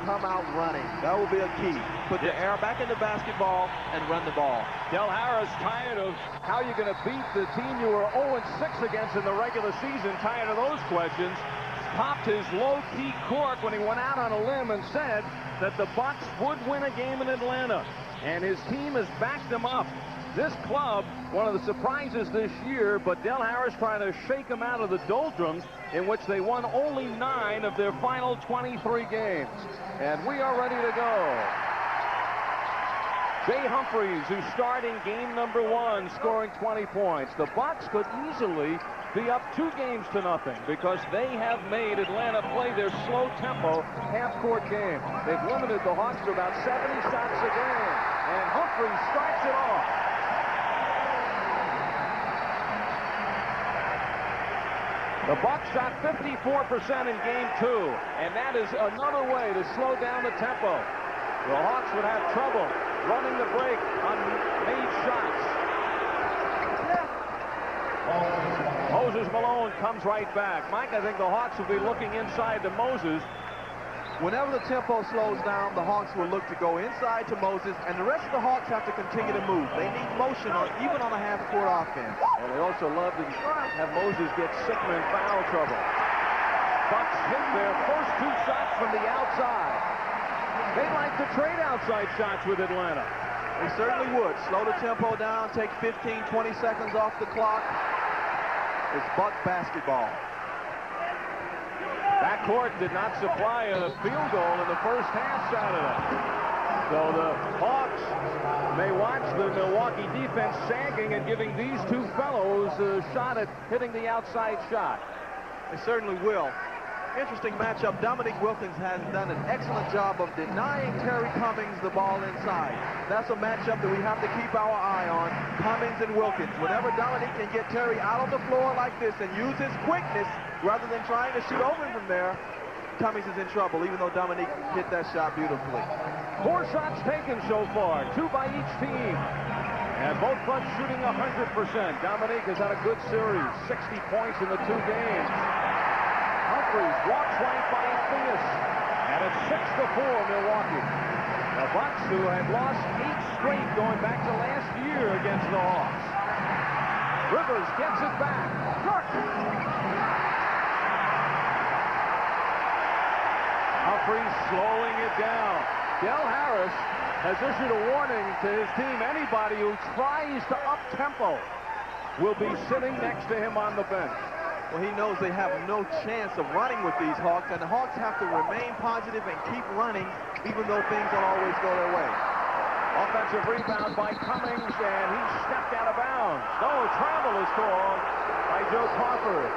come out running. That will be a key. Put the air back in the basketball and run the ball. Del Harris tired of how you're going to beat the team you were 0-6 against in the regular season. Tired of those questions. Popped his low-key cork when he went out on a limb and said that the Bucks would win a game in Atlanta. And his team has backed him up. This club, one of the surprises this year, but Del Harris trying to shake them out of the doldrums in which they won only 9 of their final 23 games. And we are ready to go. Jay Humphries, who's starting game number 1, scoring 20 points. The Bucks could easily be up 2-0 because they have made Atlanta play their slow-tempo half-court game. They've limited the Hawks to about 70 shots a game. And Humphries starts it off. The Bucks shot 54% in game 2, and that is another way to slow down the tempo. The Hawks would have trouble running the break on made shots. Moses Malone comes right back. Mike, I think the Hawks will be looking inside to Moses. Whenever the tempo slows down, the Hawks will look to go inside to Moses, and the rest of the Hawks have to continue to move. They need motion, even on a half-court offense. And they also love to have Moses get Sigma in foul trouble. Bucks hit their first 2 shots from the outside. They like to trade outside shots with Atlanta. They certainly would. Slow the tempo down, take 15, 20 seconds off the clock. It's Buck basketball. Backcourt did not supply a field goal in the first half Saturday. So the Hawks may watch the Milwaukee defense sagging and giving these 2 fellows a shot at hitting the outside shot. They certainly will. Interesting matchup. Dominique Wilkins has done an excellent job of denying Terry Cummings the ball inside. That's a matchup that we have to keep our eye on, Cummings and Wilkins. Whenever Dominique can get Terry out on the floor like this and use his quickness rather than trying to shoot over him from there, Cummings is in trouble, even though Dominique hit that shot beautifully. 4 shots taken so far, 2 by each team. And both fronts shooting 100%. Dominique has had a good series, 60 points in the 2 games. Humphries walks right by Phoenix, and it's 6-4 Milwaukee. The Bucks, who had lost 8 straight going back to last year against the Hawks. Rivers gets it back. Humphries slowing it down. Del Harris has issued a warning to his team. Anybody who tries to up-tempo will be sitting next to him on the bench. Well, he knows they have no chance of running with these Hawks, and the Hawks have to remain positive and keep running, even though things don't always go their way. Offensive rebound by Cummings, and he stepped out of bounds. No, travel is called by Joe Crawford.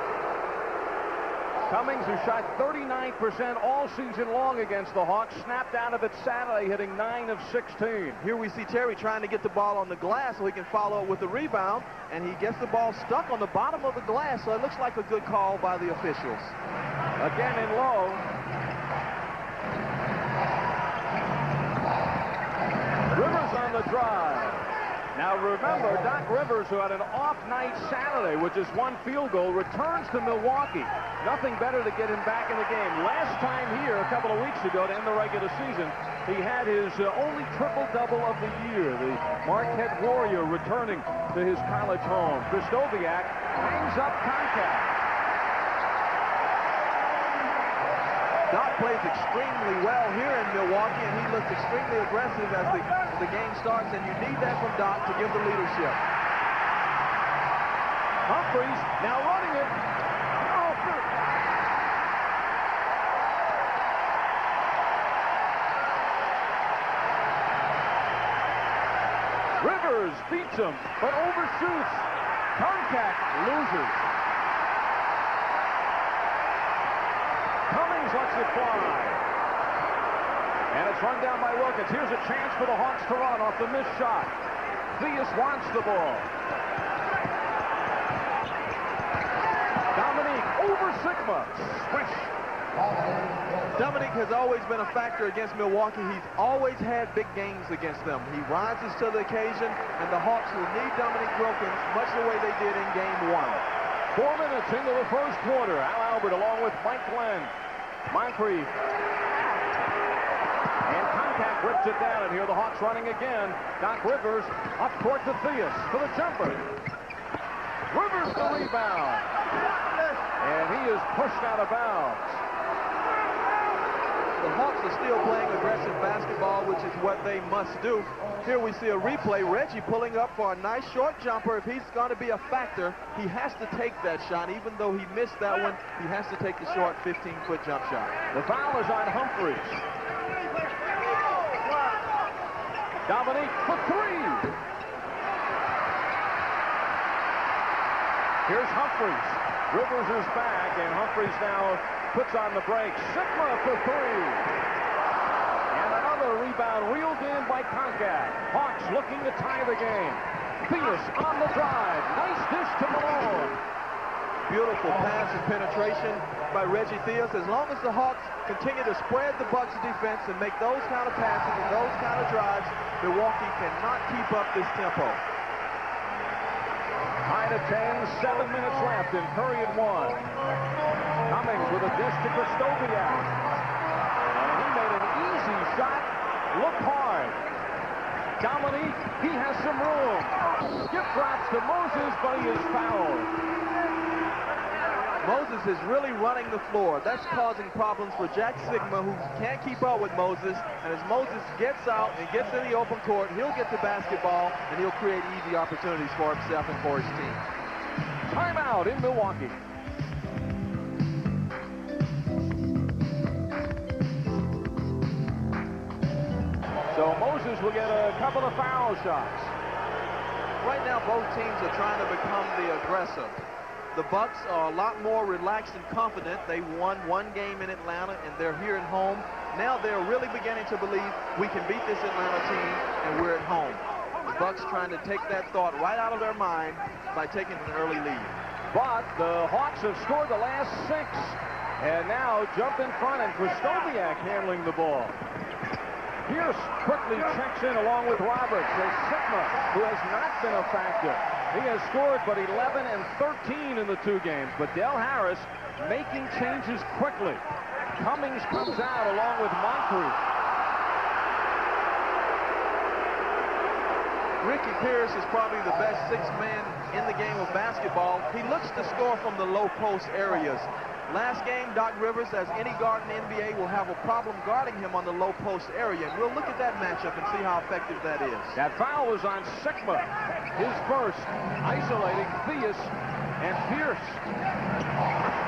Cummings, who shot 39% all season long against the Hawks, snapped out of it Saturday, hitting 9 of 16. Here we see Terry trying to get the ball on the glass so he can follow it with the rebound, and he gets the ball stuck on the bottom of the glass, so it looks like a good call by the officials. Again in low. Rivers on the drive. Now remember, Doc Rivers, who had an off night Saturday with just 1 field goal, returns to Milwaukee. Nothing better to get him back in the game. Last time here, a couple of weeks ago, to end the regular season, he had his only triple-double of the year. The Marquette Warrior returning to his college home. Krzysztofiak hangs up contact. Doc plays extremely well here in Milwaukee, and he looks extremely aggressive as the game starts, and you need that from Doc to give the leadership. Humphries now running it. Rivers beats him, but overshoots. Contact loses. Cummings lets it fly. And it's run down by Wilkins. Here's a chance for the Hawks to run off the missed shot. Theus wants the ball. Dominique over Sigma. Swish. Dominique has always been a factor against Milwaukee. He's always had big games against them. He rises to the occasion, and the Hawks will need Dominique Wilkins much the way they did in game 1. 4 minutes into the first quarter. Al Albert along with Mike Glenn. Moncrief And contact rips it down, and here the Hawks running again. Doc Rivers up court to Theus for the jumper. Rivers the rebound. And he is pushed out of bounds. The Hawks are still playing aggressive basketball, which is what they must do. Here we see a replay. Reggie pulling up for a nice short jumper. If he's going to be a factor, he has to take that shot. Even though he missed that one, he has to take the short 15-foot jump shot. The foul is on Humphries. Dominique for three. Here's Humphries. Rivers is back, and Humphries now puts on the break. Sigma for three. And another rebound reeled in by Concat. Hawks looking to tie the game. Theus on the drive. Nice dish to Malone. Beautiful pass and penetration by Reggie Theus. As long as the Hawks continue to spread the Bucks defense and make those kind of passes and those kind of drives, Milwaukee cannot keep up this tempo. Tied at 10, 7 minutes left in period one. Cummings with a dish to Kristoviak. And he made an easy shot. Look hard. Dominique, he has some room. Skip drops to Moses, but he is fouled. Moses is really running the floor. That's causing problems for Jack Sigma, who can't keep up with Moses. And as Moses gets out and gets in the open court, he'll get the basketball, and he'll create easy opportunities for himself and for his team. Timeout in Milwaukee. So Moses will get a couple of foul shots. Right now, both teams are trying to become the aggressor. The Bucks are a lot more relaxed and confident. They won one game in Atlanta, and they're here at home. Now they're really beginning to believe we can beat this Atlanta team, and we're at home. The Bucks trying to take that thought right out of their mind by taking an early lead. But the Hawks have scored the last 6, and now jump in front, and Kristoviak handling the ball. Pierce quickly checks in along with Roberts as Sigma, who has not been a factor. He has scored but 11 and 13 in the 2 games. But Del Harris making changes quickly. Cummings comes out along with Moncrief. Ricky Pierce is probably the best 6th man in the game of basketball. He looks to score from the low post areas. Last game, Doc Rivers, as any guard in the NBA, will have a problem guarding him on the low post area. And we'll look at that matchup and see how effective that is. That foul was on Sigma. His first, isolating Theus and Pierce.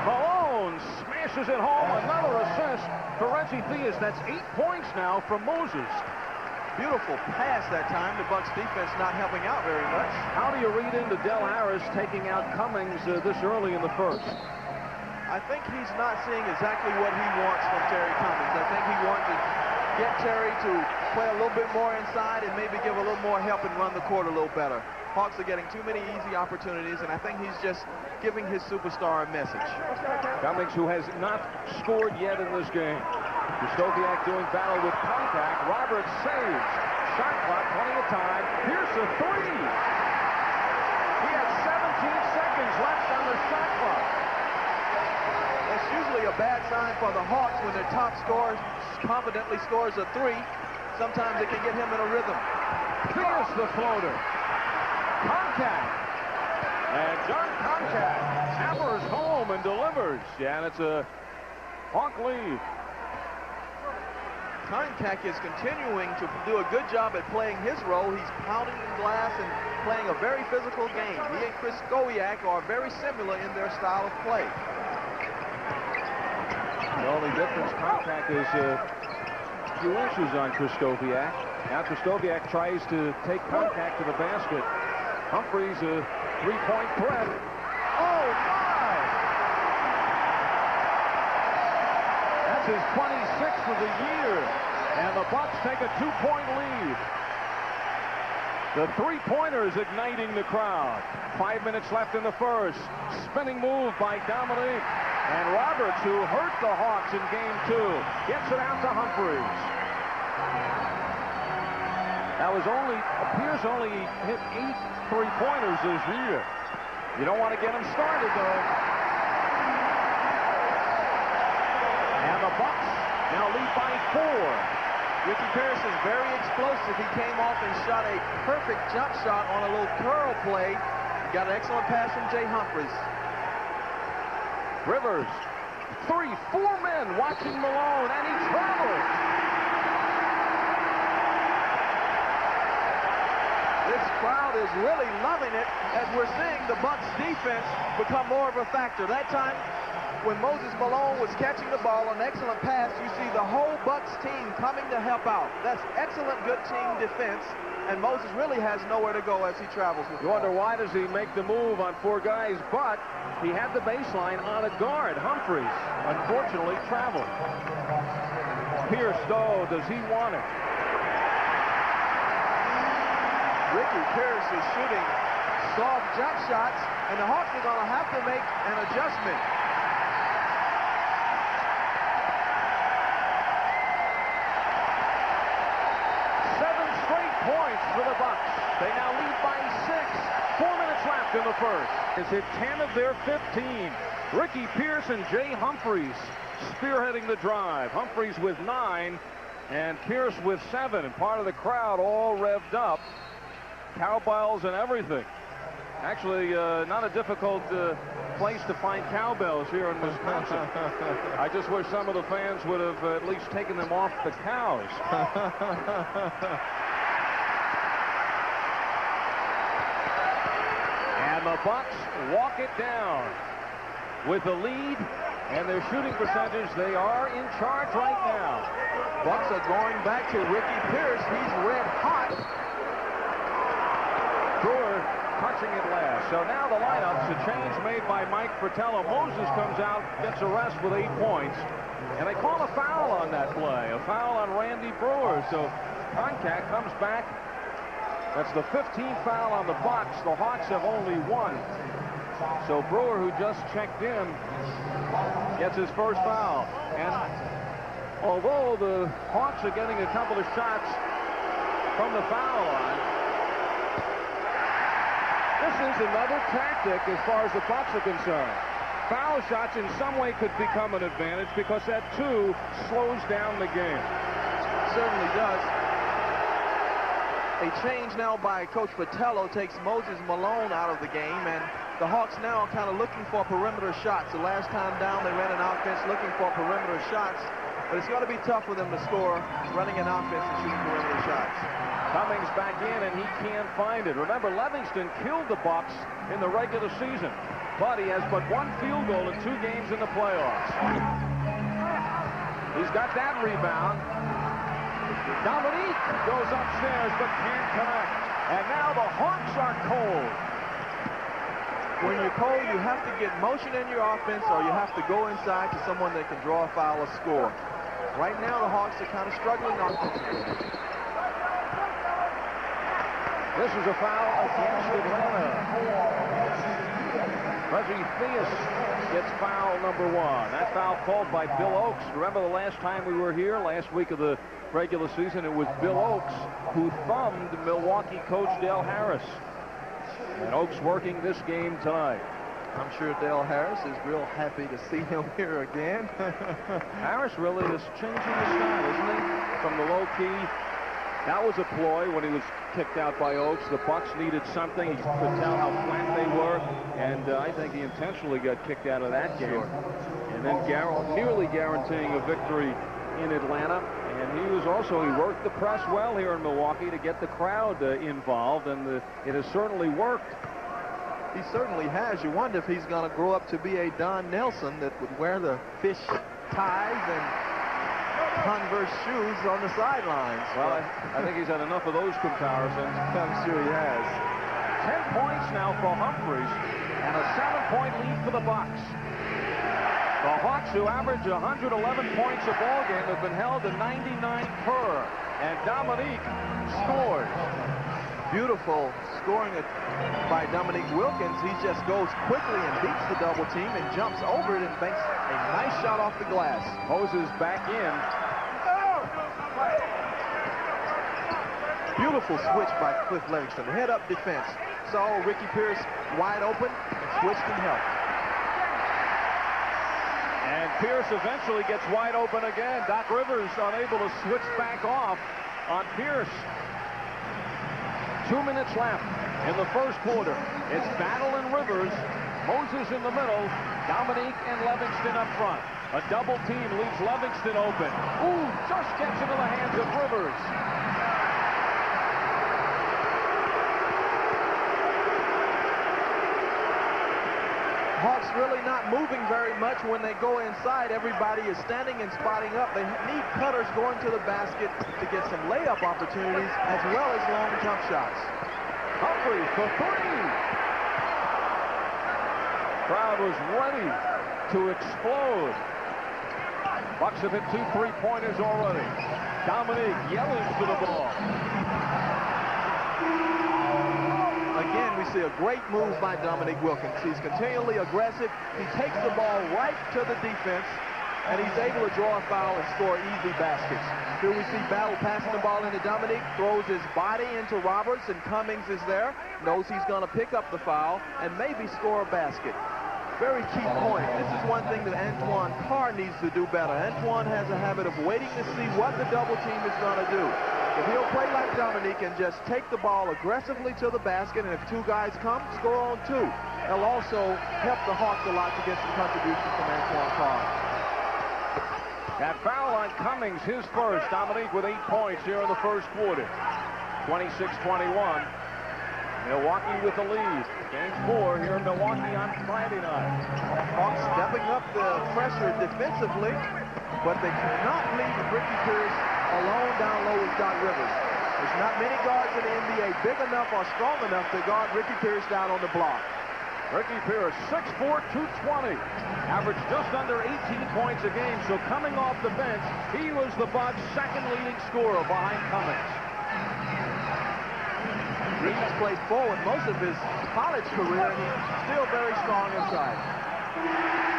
Malone smashes it home. Another assist for Reggie Theus. That's 8 points now from Moses. Beautiful pass that time. The Bucks defense not helping out very much. How do you read into Del Harris taking out Cummings this early in the first? I think he's not seeing exactly what he wants from Terry Cummings. I think he wants to get Terry to play a little bit more inside and maybe give a little more help and run the court a little better. Hawks are getting too many easy opportunities, and I think he's just giving his superstar a message. Cummings, who has not scored yet in this game. Kristoviak doing battle with contact. Roberts saves. Shot clock, plenty of time. Here's a 3. He has 17 seconds left on the shot clock. That's usually a bad sign for the Hawks when their top scorer confidently scores a 3. Sometimes it can get him in a rhythm. Here's the floater. Contact. And John Contact hammers home and delivers. Yeah, and it's a Hawk lead. Contact is continuing to do a good job at playing his role. He's pounding the glass and playing a very physical game. He and Kristoviak are very similar in their style of play. The only difference, Contact is a few inches on Kristoviak. Now Kristoviak tries to take Contact to the basket. Humphries a three-point threat. Oh, my! That's his 26th of the year. And the Bucks take a 2-point lead. The three-pointer is igniting the crowd. 5 minutes left in the first. Spinning move by Dominique. And Roberts, who hurt the Hawks in game 2, gets it out to Humphries. That was Pierce only hit 8 three-pointers this year. You don't want to get him started, though. And the Bucks now lead by 4. Ricky Pierce is very explosive. He came off and shot a perfect jump shot on a little curl play. He got an excellent pass from Jay Humphries. Rivers, 3, 4 men watching Malone, and he travels. This crowd is really loving it as we're seeing the Bucks defense become more of a factor. That time when Moses Malone was catching the ball, an excellent pass, you see the whole Bucks team coming to help out. That's excellent, good team defense, and Moses really has nowhere to go as he travels with the You wonder ball. why does he make the move on 4 guys, but he had the baseline on a guard. Humphries, unfortunately, traveled. Pierce, though, does he want it? Ricky Pierce is shooting soft jump shots, and the Hawks are going to have to make an adjustment. Points for the Bucks. They now lead by 6. 4 minutes left in the first. It's hit 10 of their 15. Ricky Pierce and Jay Humphries spearheading the drive. Humphries with 9 and Pierce with 7. And part of the crowd all revved up. Cowbells and everything. Actually, not a difficult place to find cowbells here in Wisconsin. I just wish some of the fans would have at least taken them off the cows. And the Bucks walk it down with the lead, and their shooting percentage, they are in charge right now. Bucks are going back to Ricky Pierce. He's red hot. Brewer touching it last. So now the lineups, a change made by Mike Fratello. Moses comes out, gets a rest with 8 points, and they call a foul on that play, a foul on Randy Brewer. So Concat comes back. That's the 15th foul on the Bucks. The Hawks have only 1. So Brewer, who just checked in, gets his first foul. And although the Hawks are getting a couple of shots from the foul line, this is another tactic as far as the Bucks are concerned. Foul shots in some way could become an advantage because that, too, slows down the game. Certainly does. A change now by Coach Fratello takes Moses Malone out of the game, and the Hawks now are kind of looking for perimeter shots. The last time down, they ran an offense looking for perimeter shots, but it's going to be tough for them to score running an offense and shooting perimeter shots. Cummings back in, and he can't find it. Remember, Livingston killed the Bucks in the regular season, but he has but 1 field goal in 2 games in the playoffs. He's got that rebound. Dominique goes upstairs but can't connect. And now the Hawks are cold. When you're cold, you have to get motion in your offense, or you have to go inside to someone that can draw a foul or score. Right now, the Hawks are kind of struggling offensively. This is a foul against Atlanta. Reggie Theus gets foul number 1. That foul called by Bill Oakes. Remember the last time we were here, last week of the regular season, it was Bill Oakes who thumbed Milwaukee coach Dale Harris. And Oakes working this game tonight. I'm sure Dale Harris is real happy to see him here again. Harris really is changing his style, isn't he? From the low key. That was a ploy when he was kicked out by Oakes. The Bucks needed something. He could tell how flat they were, and I think he intentionally got kicked out of that game. Sure. And then nearly guaranteeing a victory in Atlanta. And he worked the press well here in Milwaukee to get the crowd involved, and it has certainly worked. He certainly has. You wonder if he's going to grow up to be a Don Nelson that would wear the fish ties and Converse shoes on the sidelines. Well, I think he's had enough of those comparisons. I'm sure he has. 10 points now for Humphries and a 7-point lead for the Bucks. The Hawks, who average 111 points a ball game, have been held to 99 per. And Dominique scores. Beautiful scoring by Dominique Wilkins. He just goes quickly and beats the double team and jumps over it and makes a nice shot off the glass. Moses back in. Beautiful switch by Cliff Livingston. Head-up defense. Saw Ricky Pierce wide open and switched and helped. And And Pierce eventually gets wide open again. Doc Rivers unable to switch back off on Pierce. 2 minutes left in the first quarter. It's Battle and Rivers. Moses in the middle. Dominique and Livingston up front. A double team leaves Livingston open. Ooh, just gets into the hands of Rivers. Hawks really not moving very much when they go inside. Everybody is standing and spotting up. They need cutters going to the basket to get some layup opportunities as well as long jump shots. Humphrey for three. Crowd was ready to explode. Bucks have hit 2 3-pointers already. Dominique yelling for the ball. Again, we see a great move by Dominique Wilkins. He's continually aggressive. He takes the ball right to the defense, and he's able to draw a foul and score easy baskets. Here we see Battle passing the ball into Dominique, throws his body into Roberts, and Cummings is there, knows he's going to pick up the foul and maybe score a basket. Very key point. This is one thing that Antoine Carr needs to do better. Antoine has a habit of waiting to see what the double team is going to do. If he'll play like Dominique and just take the ball aggressively to the basket, and if 2 guys come, score on 2. It'll also help the Hawks a lot to get some contributions from Antoine Carr. That foul on Cummings, his first. Dominique with 8 points here in the first quarter. 26-21. Milwaukee with the lead. Game 4 here in Milwaukee on Friday night. Hawks stepping up the pressure defensively, but they cannot leave Ricky Pierce alone down low with Doc Rivers. There's not many guards in the NBA big enough or strong enough to guard Ricky Pierce down on the block. Ricky Pierce, 6'4", 220. Averaged just under 18 points a game, so coming off the bench, he was the Bucks' second leading scorer behind Cummings. He's played forward most of his college career, and he's still very strong inside.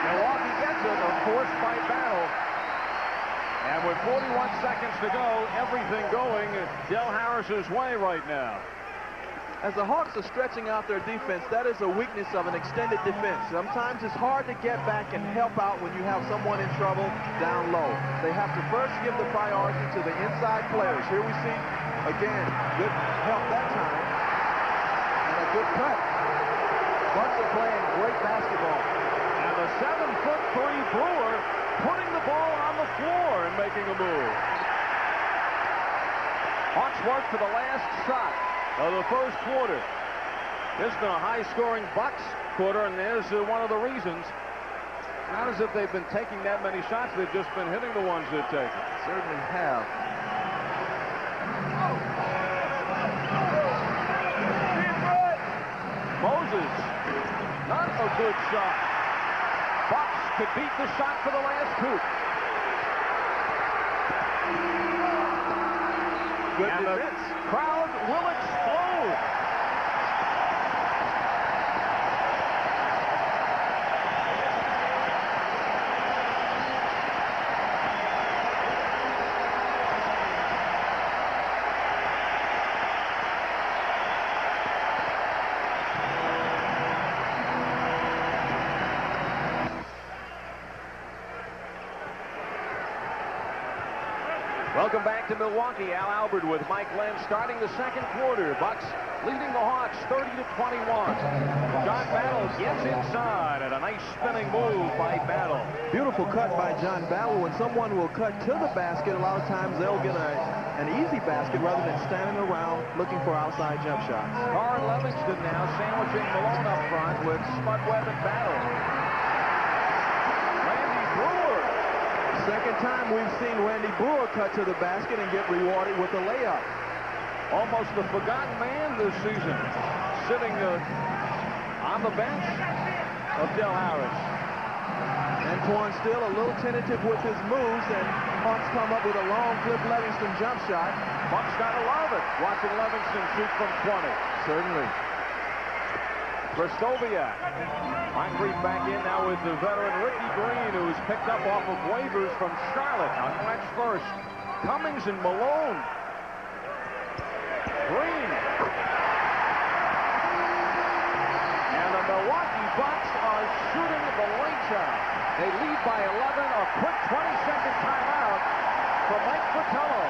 Milwaukee gets it, a forced by Battle. And with 41 seconds to go, everything going Del Harris's way right now. As the Hawks are stretching out their defense, that is a weakness of an extended defense. Sometimes it's hard to get back and help out when you have someone in trouble down low. They have to first give the priority to the inside players. Here we see, again, good help that time, and a good cut. Bucks are playing great basketball. And the 7'3" Brewer putting the ball on the floor and making a move. Hawks work for the last shot of the first quarter. This has been a high-scoring Bucks quarter, and there's one of the reasons. Not as if they've been taking that many shots, they've just been hitting the ones they've taken. Certainly have. Moses, not a good shot. Bucks could beat the shot for the last hoop. Good and defense. The crowd will explode. Welcome back to Milwaukee. Al Albert with Mike Glenn starting the second quarter. Bucks leading the Hawks 30-21. John Battle gets inside and a nice spinning move by Battle. Beautiful cut by John Battle. When someone will cut to the basket, a lot of times they'll get an easy basket rather than standing around looking for outside jump shots. Carr and Livingston now sandwiching Malone up front with Spud Webb and Battle. Randy Brewer. Second time we've seen Randy Brewer cut to the basket and get rewarded with a layup. Almost the forgotten man this season, sitting on the bench of Del Harris. Antoine still a little tentative with his moves, and Hawks come up with a long Cliff Livingston jump shot. Bucks gotta love it, watching Livingston shoot from 20. Certainly. Kristoviak. Moncrief back in now with the veteran Ricky Green, who was picked up off of waivers from Charlotte on March 1st. Cummings and Malone. Green. And the Milwaukee Bucks are shooting the lights out. They lead by 11. A quick 20-second timeout for Mike Fratello.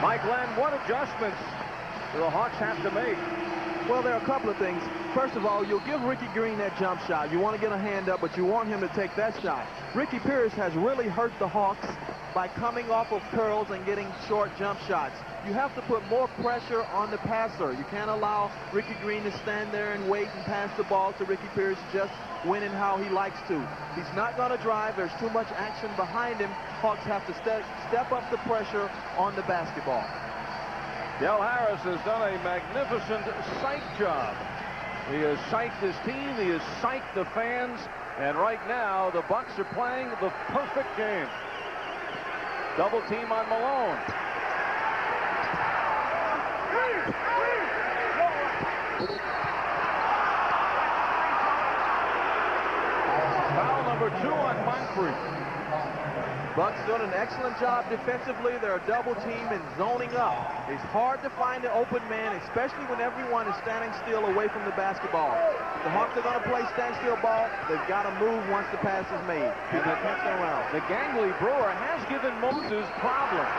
Mike Glenn, what adjustments do the Hawks have to make? Well, there are a couple of things. First of all, you'll give Ricky Green that jump shot. You want to get a hand up, but you want him to take that shot. Ricky Pierce has really hurt the Hawks by coming off of curls and getting short jump shots. You have to put more pressure on the passer. You can't allow Ricky Green to stand there and wait and pass the ball to Ricky Pierce just winning how he likes to. He's not going to drive. There's too much action behind him. Hawks have to step up the pressure on the basketball. Del Harris has done a magnificent psych job. He has psyched his team. He has psyched the fans. And right now, the Bucks are playing the perfect game. Double team on Malone. Foul number 2 on Moncrief. Bucks doing an excellent job defensively. They're a double team and zoning up. It's hard to find an open man, especially when everyone is standing still away from the basketball. If the Hawks are going to play standstill ball, they've got to move once the pass is made. People can't stay around. The gangly Brewer has given Moses problems.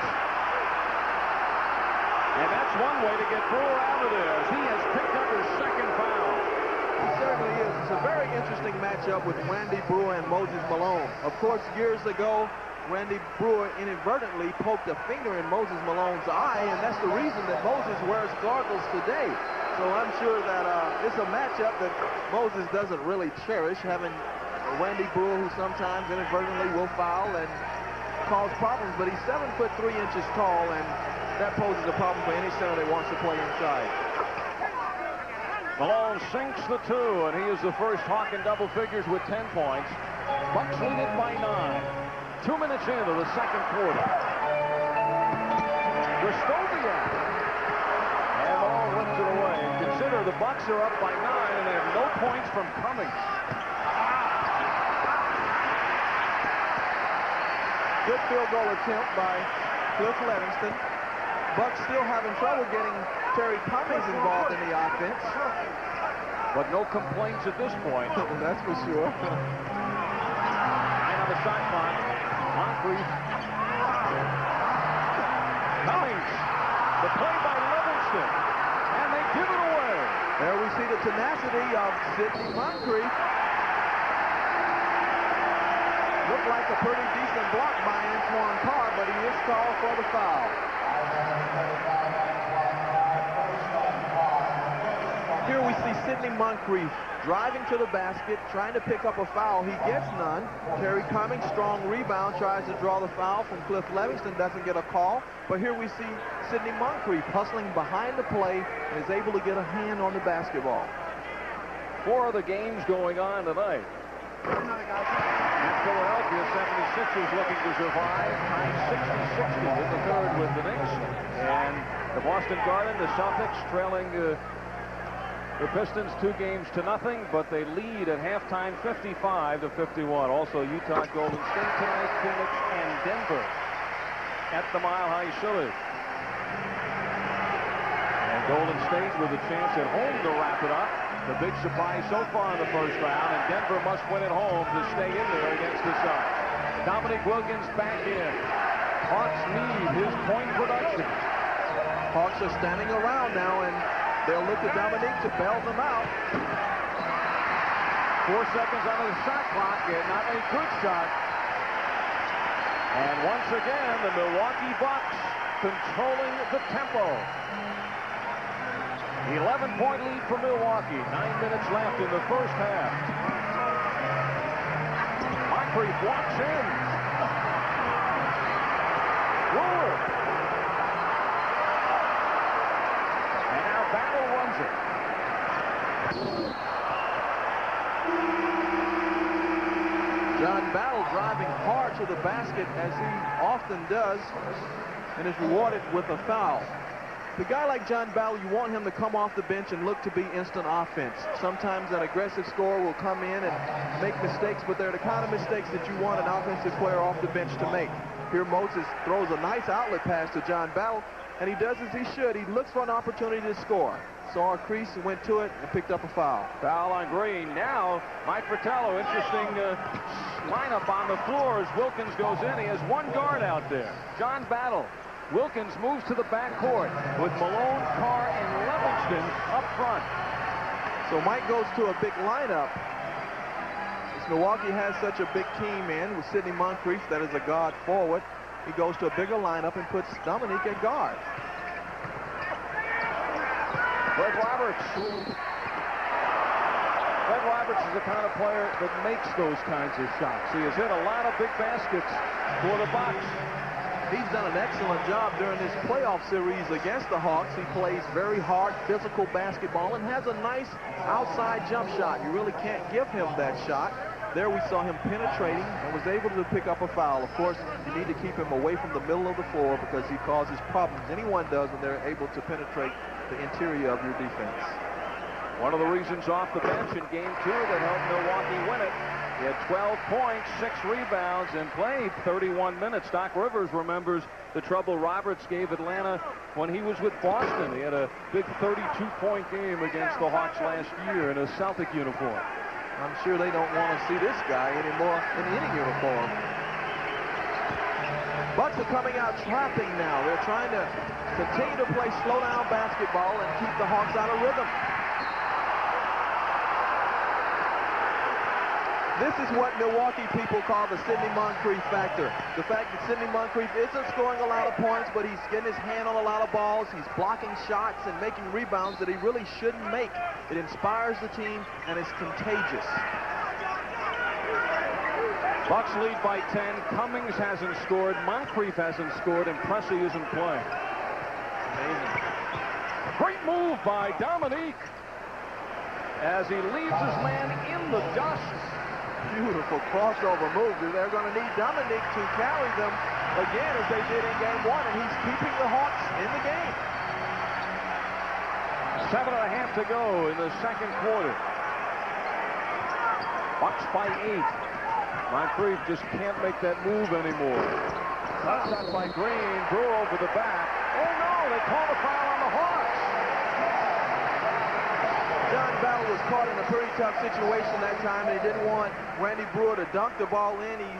And that's one way to get Brewer out of there, as he has picked up his second foul. It certainly is. It's a very interesting matchup with Randy Brewer and Moses Malone. Of course, years ago, Randy Brewer inadvertently poked a finger in Moses Malone's eye, and that's the reason that Moses wears goggles today. So I'm sure that it's a matchup that Moses doesn't really cherish, having Randy Brewer, who sometimes inadvertently will foul and cause problems, but he's 7'3" tall, and that poses a problem for any center that wants to play inside. Malone sinks the 2, and he is the first Hawk in double figures with 10 points. Bucks lead it by 9. 2 minutes into the second quarter. Kristoviak. And Malone whips it away. And consider the Bucks are up by 9, and they have no points from Cummings. Good field goal attempt by Cliff Livingston. Bucks still having trouble getting Terry Cummings involved in the offense. But no complaints at this point. That's for sure. 9 on the shot clock. Moncrief. Cummings. The play by Livingston. And they give it away. There we see the tenacity of Sidney Moncrief. Looked like a pretty decent block by Antoine Carr, but he is called for the foul. Here we see Sidney Moncrief driving to the basket, trying to pick up a foul. He gets none. Terry Cummings, strong rebound, tries to draw the foul from Cliff Livingston, doesn't get a call. But here we see Sidney Moncrief hustling behind the play and is able to get a hand on the basketball. 4 of the games going on tonight. And Philadelphia 76ers looking to survive, tying 60-60 in the third with the Knicks. And the Boston Garden, the Celtics trailing the Pistons 2-0, but they lead at halftime 55-51. Also Utah, Golden State tonight, Phoenix, and Denver at the Mile High Chili. And Golden State with a chance at home to wrap it up. The big surprise so far in the first round, and Denver must win at home to stay in there against the Suns. Dominique Wilkins back in. Hawks need his point production. Hawks are standing around now, and they'll look to Dominique to bail them out. 4 seconds on the shot clock, and not a good shot. And once again, the Milwaukee Bucks controlling the tempo. 11-point lead for Milwaukee. 9 minutes left in the first half. Moncrief walks in. Brewer. And now Battle runs it. John Battle driving hard to the basket, as he often does, and is rewarded with a foul. The guy like John Battle, you want him to come off the bench and look to be instant offense. Sometimes an aggressive scorer will come in and make mistakes, but they're the kind of mistakes that you want an offensive player off the bench to make. Here Moses throws a nice outlet pass to John Battle, and he does as he should. He looks for an opportunity to score. Saw a crease and went to it and picked up a foul. Foul on Green. Now, Mike Fratello, interesting lineup on the floor as Wilkins goes in. He has one guard out there, John Battle. Wilkins moves to the backcourt with Malone, Carr, and Levingston up front. So Mike goes to a big lineup. As Milwaukee has such a big team in with Sidney Moncrief, that is a guard forward. He goes to a bigger lineup and puts Dominique at guard. Fred Roberts. Fred Roberts is the kind of player that makes those kinds of shots. He has hit a lot of big baskets for the Bucks. He's done an excellent job during this playoff series against the Hawks. He plays very hard, physical basketball and has a nice outside jump shot. You really can't give him that shot. There we saw him penetrating and was able to pick up a foul. Of course, you need to keep him away from the middle of the floor because he causes problems. Anyone does when they're able to penetrate the interior of your defense. One of the reasons off the bench in Game 2 that helped Milwaukee win it. He had 12 points, 6 rebounds, and played 31 minutes. Doc Rivers remembers the trouble Roberts gave Atlanta when he was with Boston. He had a big 32-point game against the Hawks last year in a Celtic uniform. I'm sure they don't want to see this guy anymore in any uniform. Bucks are coming out trapping now. They're trying to continue to play slow-down basketball and keep the Hawks out of rhythm. This is what Milwaukee people call the Sidney Moncrief factor. The fact that Sidney Moncrief isn't scoring a lot of points, but he's getting his hand on a lot of balls. He's blocking shots and making rebounds that he really shouldn't make. It inspires the team, and it's contagious. Bucks lead by 10. Cummings hasn't scored. Moncrief hasn't scored, and Pressey isn't playing. Amazing. Great move by Dominique as he leaves his man in the dust. Beautiful crossover move. They're going to need Dominique to carry them again as they did in Game 1, and he's keeping the Hawks in the game. 7.5 to go in the second quarter. Bucks by 8. Moncrief just can't make that move anymore. Cut shot by Green. Brewer over the back. Oh no, they call the foul on the Hawks. John Battle was caught in a pretty tough situation that time, and he didn't want Randy Brewer to dunk the ball in. He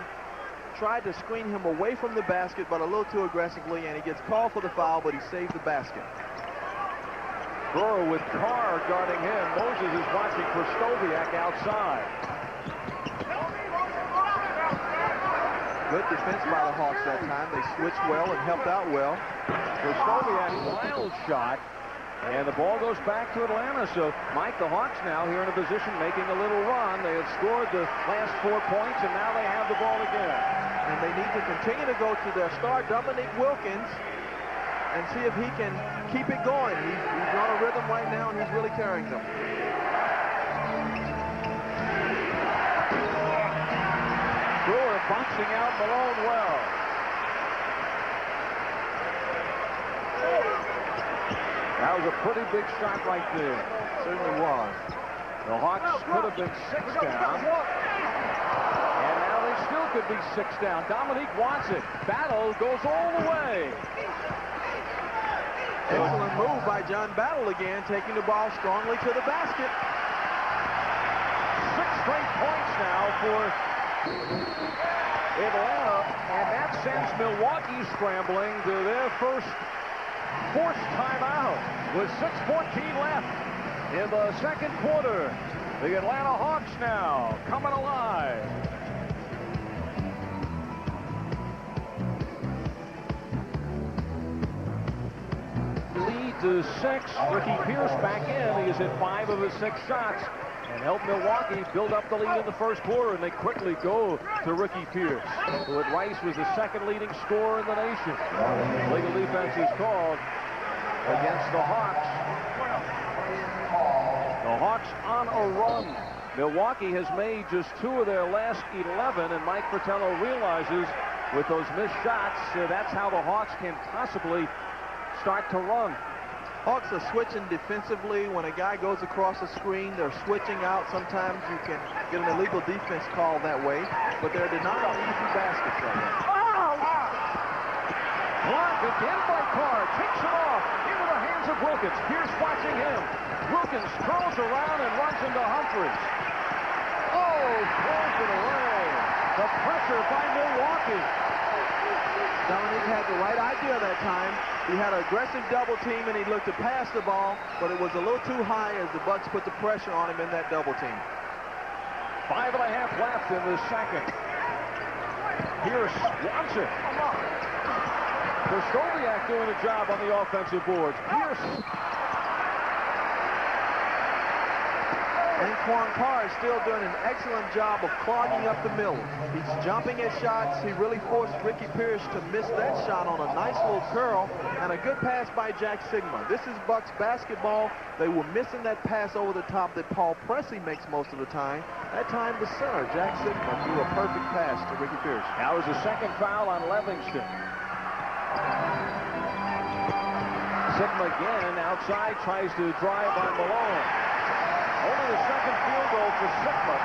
tried to screen him away from the basket, but a little too aggressively, and he gets called for the foul, but he saved the basket. Brewer with Carr guarding him. Moses is watching for Stoviak outside. Good defense by the Hawks that time. They switched well and helped out well. Stoviak, wild shot. And the ball goes back to Atlanta. So, Mike, the Hawks now here in a position making a little run. They have scored the last 4 points, and now they have the ball again. And they need to continue to go to their star, Dominique Wilkins, and see if he can keep it going. He's on a rhythm right now, and he's really carrying them. Brewer boxing out Malone well. That was a pretty big shot right there. Certainly was. The Hawks could have been 6 down. And now they still could be 6 down. Dominique wants it. Battle goes all the way. Excellent move by John Battle again, taking the ball strongly to the basket. 6 straight points now for Atlanta. And that sends Milwaukee scrambling to their first forced timeout with 6:14 left in the second quarter. The Atlanta Hawks now coming alive. Lead to 6. Ricky Pierce back in. He has hit 5 of his 6 shots and helped Milwaukee build up the lead in the first quarter, and they quickly go to Ricky Pierce, who at Rice was the second leading scorer in the nation. Legal defense is called against the Hawks. The Hawks on a run. Milwaukee has made just 2 of their last 11, and Mike Fratello realizes with those missed shots, that's how the Hawks can possibly start to run. Hawks are switching defensively. When a guy goes across the screen, they're switching out. Sometimes you can get an illegal defense call that way, but they're denying easy baskets that way. Blocked again by Carr. Takes it off into the hands of Wilkins. Pierce watching him. Wilkins throws around and runs into Humphries. Oh, throws it away. The pressure by Milwaukee. Dominique had the right idea that time. He had an aggressive double team and he looked to pass the ball, but it was a little too high as the Bucks put the pressure on him in that double team. 5.5 left in the second. Pierce wants it. Krzyzewski doing a job on the offensive boards. Pierce. Antoine Carr is still doing an excellent job of clogging up the middle. He's jumping at shots. He really forced Ricky Pierce to miss that shot on a nice little curl and a good pass by Jack Sigma. This is Bucks basketball. They were missing that pass over the top that Paul Pressey makes most of the time. That time the center, Jack Sigma, threw a perfect pass to Ricky Pierce. That was the second foul on Livingston. Sigma again outside, tries to drive on Malone. Only the second field goal for Sigma.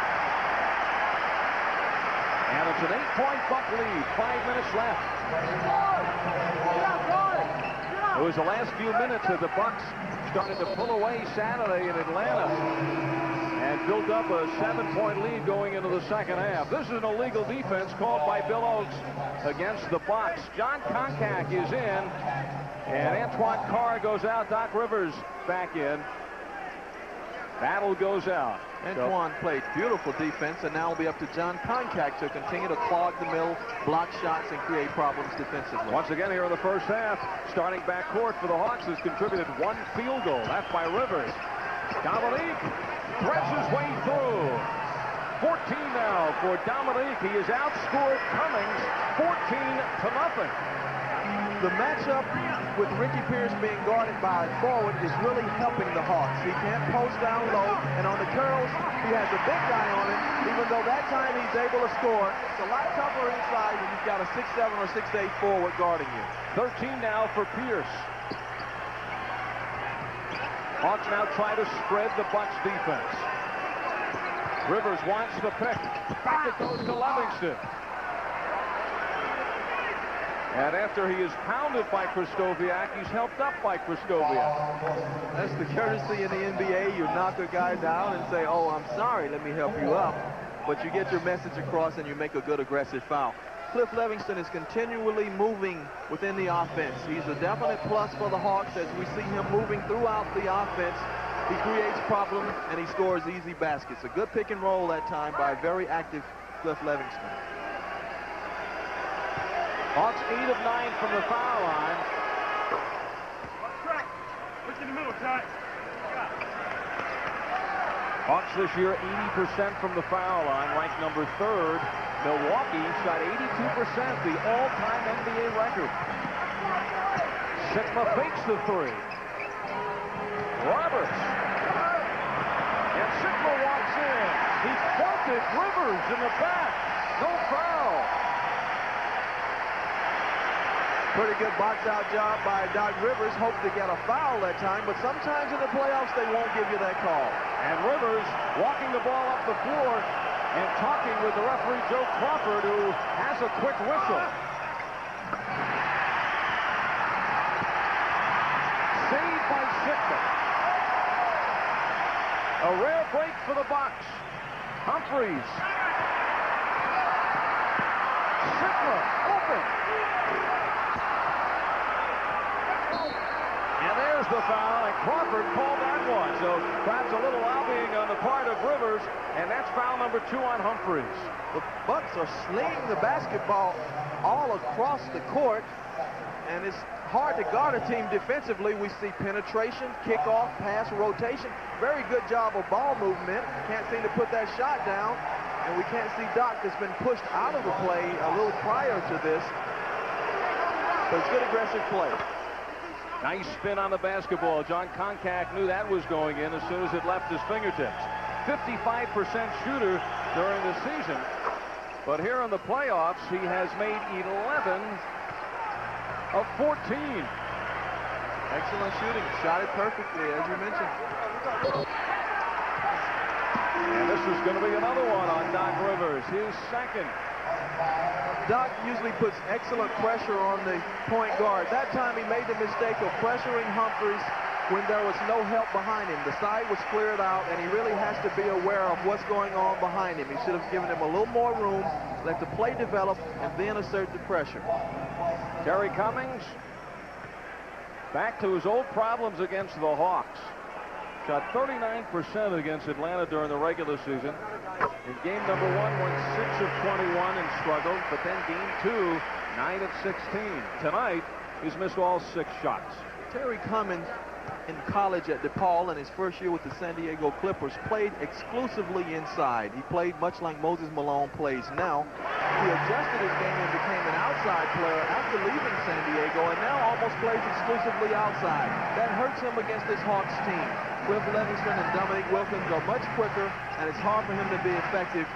And it's an 8-point Buck lead. 5 minutes left. It was the last few minutes that the Bucks started to pull away Saturday in Atlanta and built up a 7-point lead going into the second half. This is an illegal defense called by Bill Oakes against the Bucks. John Koncak is in, and Antoine Carr goes out. Doc Rivers back in. Battle goes out. Antoine played beautiful defense, and now it'll be up to John Koncak to continue to clog the middle, block shots, and create problems defensively. Once again here in the first half, starting backcourt for the Hawks has contributed 1 field goal. That's by Rivers. Dominique threads his way through. 14 now for Dominique. He has outscored Cummings 14-0. The matchup with Ricky Pierce being guarded by a forward is really helping the Hawks. He can't post down low, and on the curls, he has a big guy on him. Even though that time he's able to score, it's a lot tougher inside when you've got a 6'7" or 6'8" forward guarding you. 13 now for Pierce. Hawks now try to spread the Bucks defense. Rivers wants the pick. Back it goes to Livingston. And after he is pounded by Krzyzewski, he's helped up by Krzyzewski. That's the courtesy in the NBA. You knock a guy down and say, oh, I'm sorry, let me help you up. But you get your message across and you make a good aggressive foul. Cliff Livingston is continually moving within the offense. He's a definite plus for the Hawks as we see him moving throughout the offense. He creates problems and he scores easy baskets. A good pick and roll that time by a very active Cliff Livingston. Hawks 8 of 9 from the foul line. Look in the middle, Ty. Hawks this year 80% from the foul line, ranked number 3rd. Milwaukee shot 82%, the all-time NBA record. Sigma fakes the 3. Roberts. And Sigma walks in. He felted Rivers in the back. No foul. Pretty good box-out job by Doc Rivers. Hoped to get a foul that time, but sometimes in the playoffs they won't give you that call. And Rivers walking the ball up the floor and talking with the referee, Joe Crawford, who has a quick whistle. Saved by Sigma. A rare break for the Bucks. Humphries. Sigma open. There's the foul, and Crawford called that one. So perhaps a little lobbying on the part of Rivers, and that's foul number 2 on Humphries. The Bucks are slinging the basketball all across the court, and it's hard to guard a team defensively. We see penetration, kickoff, pass, rotation. Very good job of ball movement. Can't seem to put that shot down, and we can't see Doc that's been pushed out of the play a little prior to this. But it's good aggressive play. Nice spin on the basketball. John Koncak knew that was going in as soon as it left his fingertips. 55% shooter during the season. But here in the playoffs, he has made 11 of 14. Excellent shooting. Shot it perfectly, as you mentioned. And this is going to be another one on Doc Rivers, his second. Doc usually puts excellent pressure on the point guard. That time he made the mistake of pressuring Humphries when there was no help behind him. The side was cleared out, and he really has to be aware of what's going on behind him. He should have given him a little more room, let the play develop, and then assert the pressure. Terry Cummings back to his old problems against the Hawks. Shot 39% against Atlanta during the regular season. In game number 1, went 6 of 21 and struggled, but then game 2, 9 of 16. Tonight, he's missed all 6 shots. Terry Cummings, in college at DePaul in his first year with the San Diego Clippers, played exclusively inside. He played much like Moses Malone plays now. He adjusted his game and became an outside player after leaving San Diego, and now almost plays exclusively outside. That hurts him against this Hawks team. Cliff Levingston and Dominique Wilkins are much quicker, and it's hard for him to be effective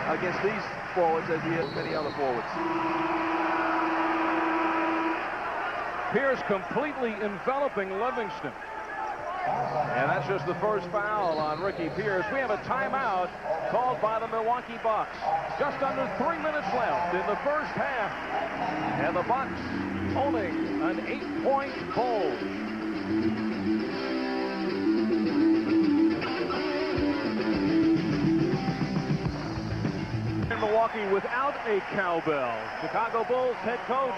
against these forwards as he is many other forwards. Pierce completely enveloping Livingston. And that's just the first foul on Ricky Pierce. We have a timeout called by the Milwaukee Bucks. Just under 3 minutes left in the first half. And the Bucks owning an 8-point hold. In Milwaukee without a cowbell. Chicago Bulls head coach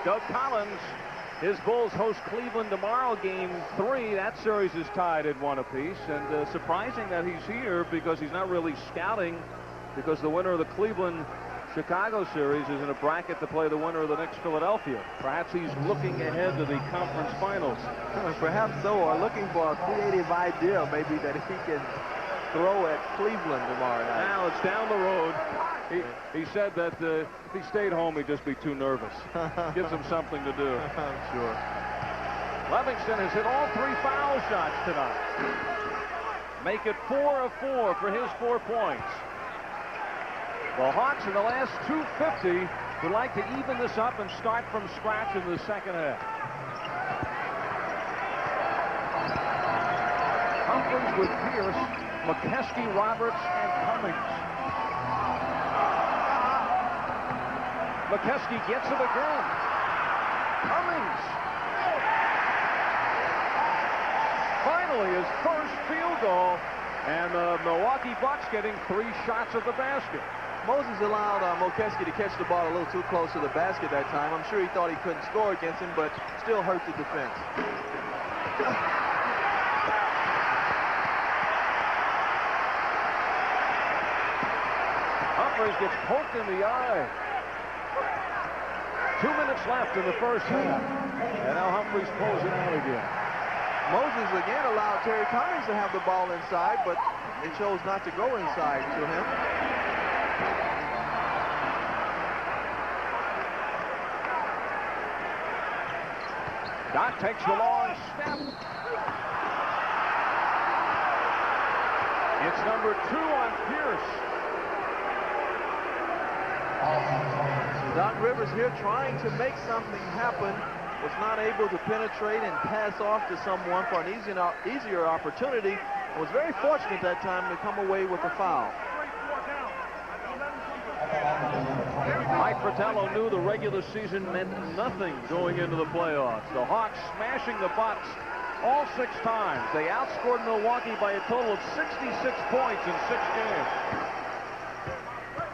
Doug Collins. His Bulls host Cleveland tomorrow, game 3. That series is tied at 1 apiece. And surprising that he's here because he's not really scouting, because the winner of the Cleveland-Chicago series is in a bracket to play the winner of the next Philadelphia. Perhaps he's looking ahead to the conference finals. Perhaps so, or looking for a creative idea maybe that he can throw at Cleveland tomorrow night. Now it's down the road. He said that if he stayed home, he'd just be too nervous. Gives him something to do. I'm sure. Livingston has hit all 3 foul shots tonight. Make it 4 of 4 for his 4 points. The Hawks in the last 250 would like to even this up and start from scratch in the second half. Humphries with Pierce, McKeskey, Roberts, and Cummings. McKeskey gets it again. Cummings. Finally, his first field goal, and the Milwaukee Bucks getting 3 shots at the basket. Moses allowed McKeskey to catch the ball a little too close to the basket that time. I'm sure he thought he couldn't score against him, but still hurt the defense. Humphries gets poked in the eye. 2 minutes left in the first half. And now Humphries pulls it out again. Moses again allowed Terry Cummings to have the ball inside, but they chose not to go inside to him. Doc takes the long step. It's number 2 on Pierce. Doc Rivers here trying to make something happen, was not able to penetrate and pass off to someone for an easier opportunity, and was very fortunate that time to come away with a foul. Mike Fratello knew the regular season meant nothing going into the playoffs. The Hawks smashing the Bucks all 6 times. They outscored Milwaukee by a total of 66 points in 6 games.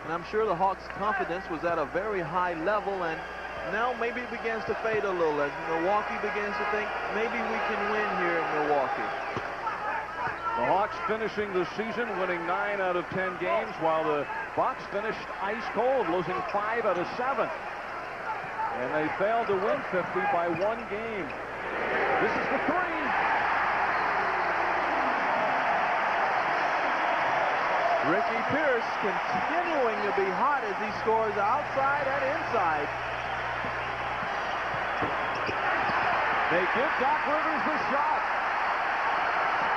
And I'm sure the Hawks' confidence was at a very high level, and now maybe it begins to fade a little as Milwaukee begins to think maybe we can win here in Milwaukee. The Hawks finishing the season winning 9 out of 10 games, while the Bucks finished ice cold, losing 5 out of 7. And they failed to win 50 by 1 game. This is the 3. Ricky Pierce continuing to be hot as he scores outside and inside. They give Doc Rivers the shot.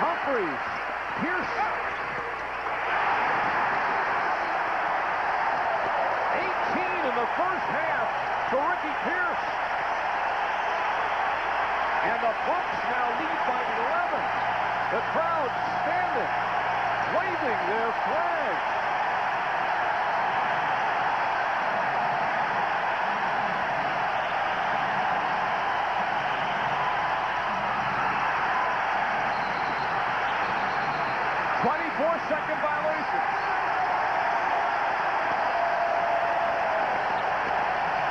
Humphries, Pierce. 18 in the first half for Ricky Pierce. And the Bucks now lead by 11. The crowd standing, waving their flags. Second violation.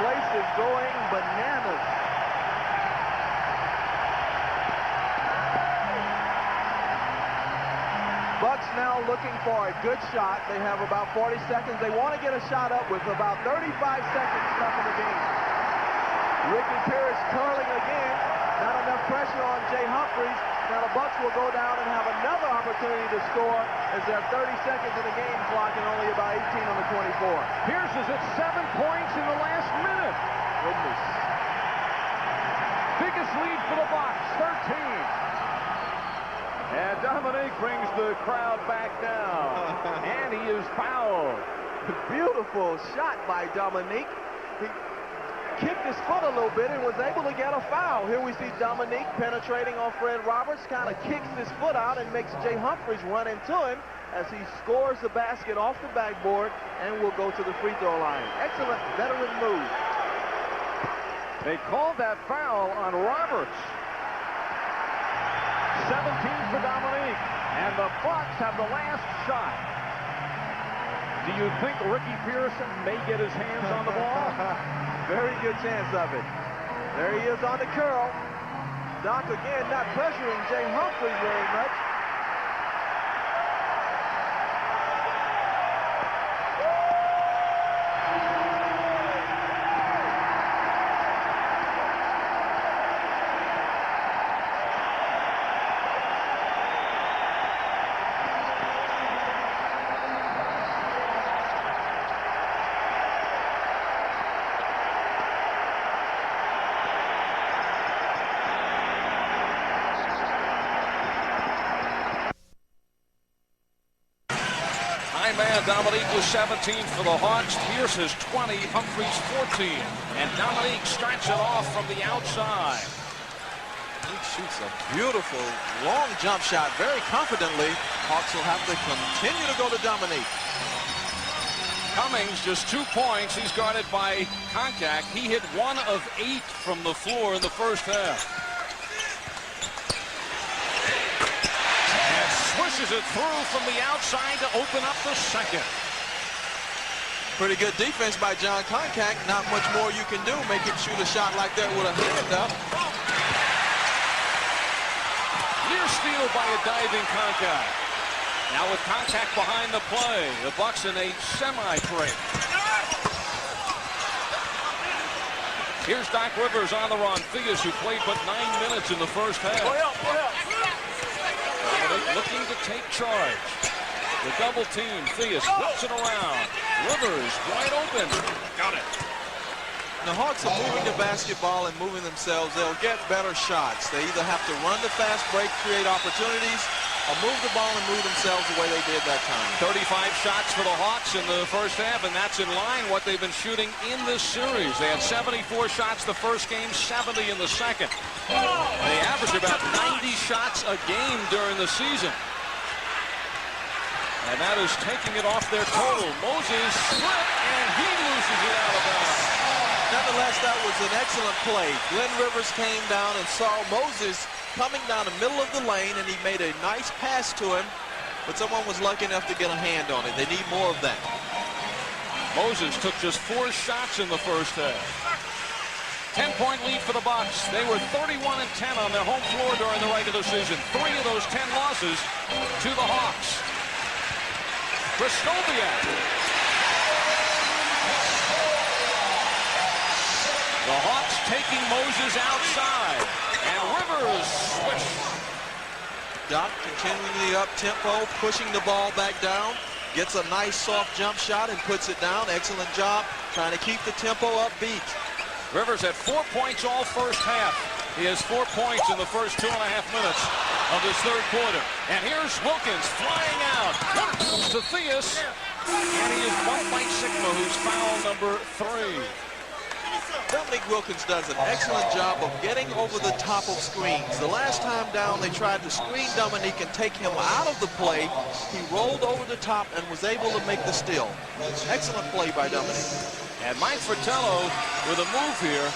Place is going bananas. Bucks now looking for a good shot. They have about 40 seconds. They want to get a shot up with about 35 seconds left in the game. Ricky Pierce curling again. Not enough pressure on Jay Humphries. Now the Bucks will go down and have another opportunity to score as they have 30 seconds in the game clock and only about 18 on the 24. Pierce is at 7 points in the last minute. Goodness. Biggest lead for the Bucks, 13. And Dominique brings the crowd back down. And he is fouled. Beautiful shot by Dominique. He kicked his foot a little bit and was able to get a foul. Here we see Dominique penetrating on Fred Roberts, kind of kicks his foot out and makes Jay Humphries run into him as he scores the basket off the backboard and will go to the free throw line. Excellent veteran move. They called that foul on Roberts. 17 for Dominique, and the Bucks have the last shot. Do you think Ricky Pearson may get his hands on the ball? Very good chance of it. There he is on the curl. Doc again not pressuring Jay Humphries very much. Dominique was 17 for the Hawks. Pierce is 20, Humphries 14. And Dominique starts it off from the outside. He shoots a beautiful long jump shot very confidently. Hawks will have to continue to go to Dominique. Cummings just 2 points. He's guarded by Contact. He hit 1 of 8 from the floor in the first half. Swishes it through from the outside to open up the second. Pretty good defense by John Contact. Not much more you can do. Make him shoot a shot like that with a hand up. Near steal by a diving Contact. Now with Contact behind the play, the Bucks in a semi-break. Here's Doc Rivers on the run. Theus, who played but 9 minutes in the first half. Looking to take charge. The double team. Theus whips it around. Rivers wide open. Got it. The Hawks are moving the basketball and moving themselves. They'll get better shots. They either have to run the fast break, create opportunities, or move the ball and move themselves the way they did that time. 35 shots for the Hawks in the first half, and that's in line what they've been shooting in this series. They had 74 shots the first game, 70 in the second. They average about 90 shots a game during the season. And that is taking it off their total. Moses slipped, and he loses it out of bounds. Nonetheless, that was an excellent play. Glenn Rivers came down and saw Moses coming down the middle of the lane, and he made a nice pass to him, but someone was lucky enough to get a hand on it. They need more of that. Moses took just 4 shots in the first half. 10-point lead for the Bucks. They were 31-10 on their home floor during the regular season. 3 of those 10 losses to the Hawks. Kristoviak. The Hawks taking Moses outside. And Rivers switch. Doc continuing the up-tempo, pushing the ball back down. Gets a nice soft jump shot and puts it down. Excellent job trying to keep the tempo upbeat. Rivers had 4 points all first half. He has 4 points in the first 2.5 minutes of this third quarter. And here's Wilkins flying out. Comes to Theus. And he is bumped by Sigma, who's foul number 3. Dominique Wilkins does an excellent job of getting over the top of screens. The last time down, they tried to screen Dominique and take him out of the play. He rolled over the top and was able to make the steal. Excellent play by Dominique. And Mike Fratello with a move here.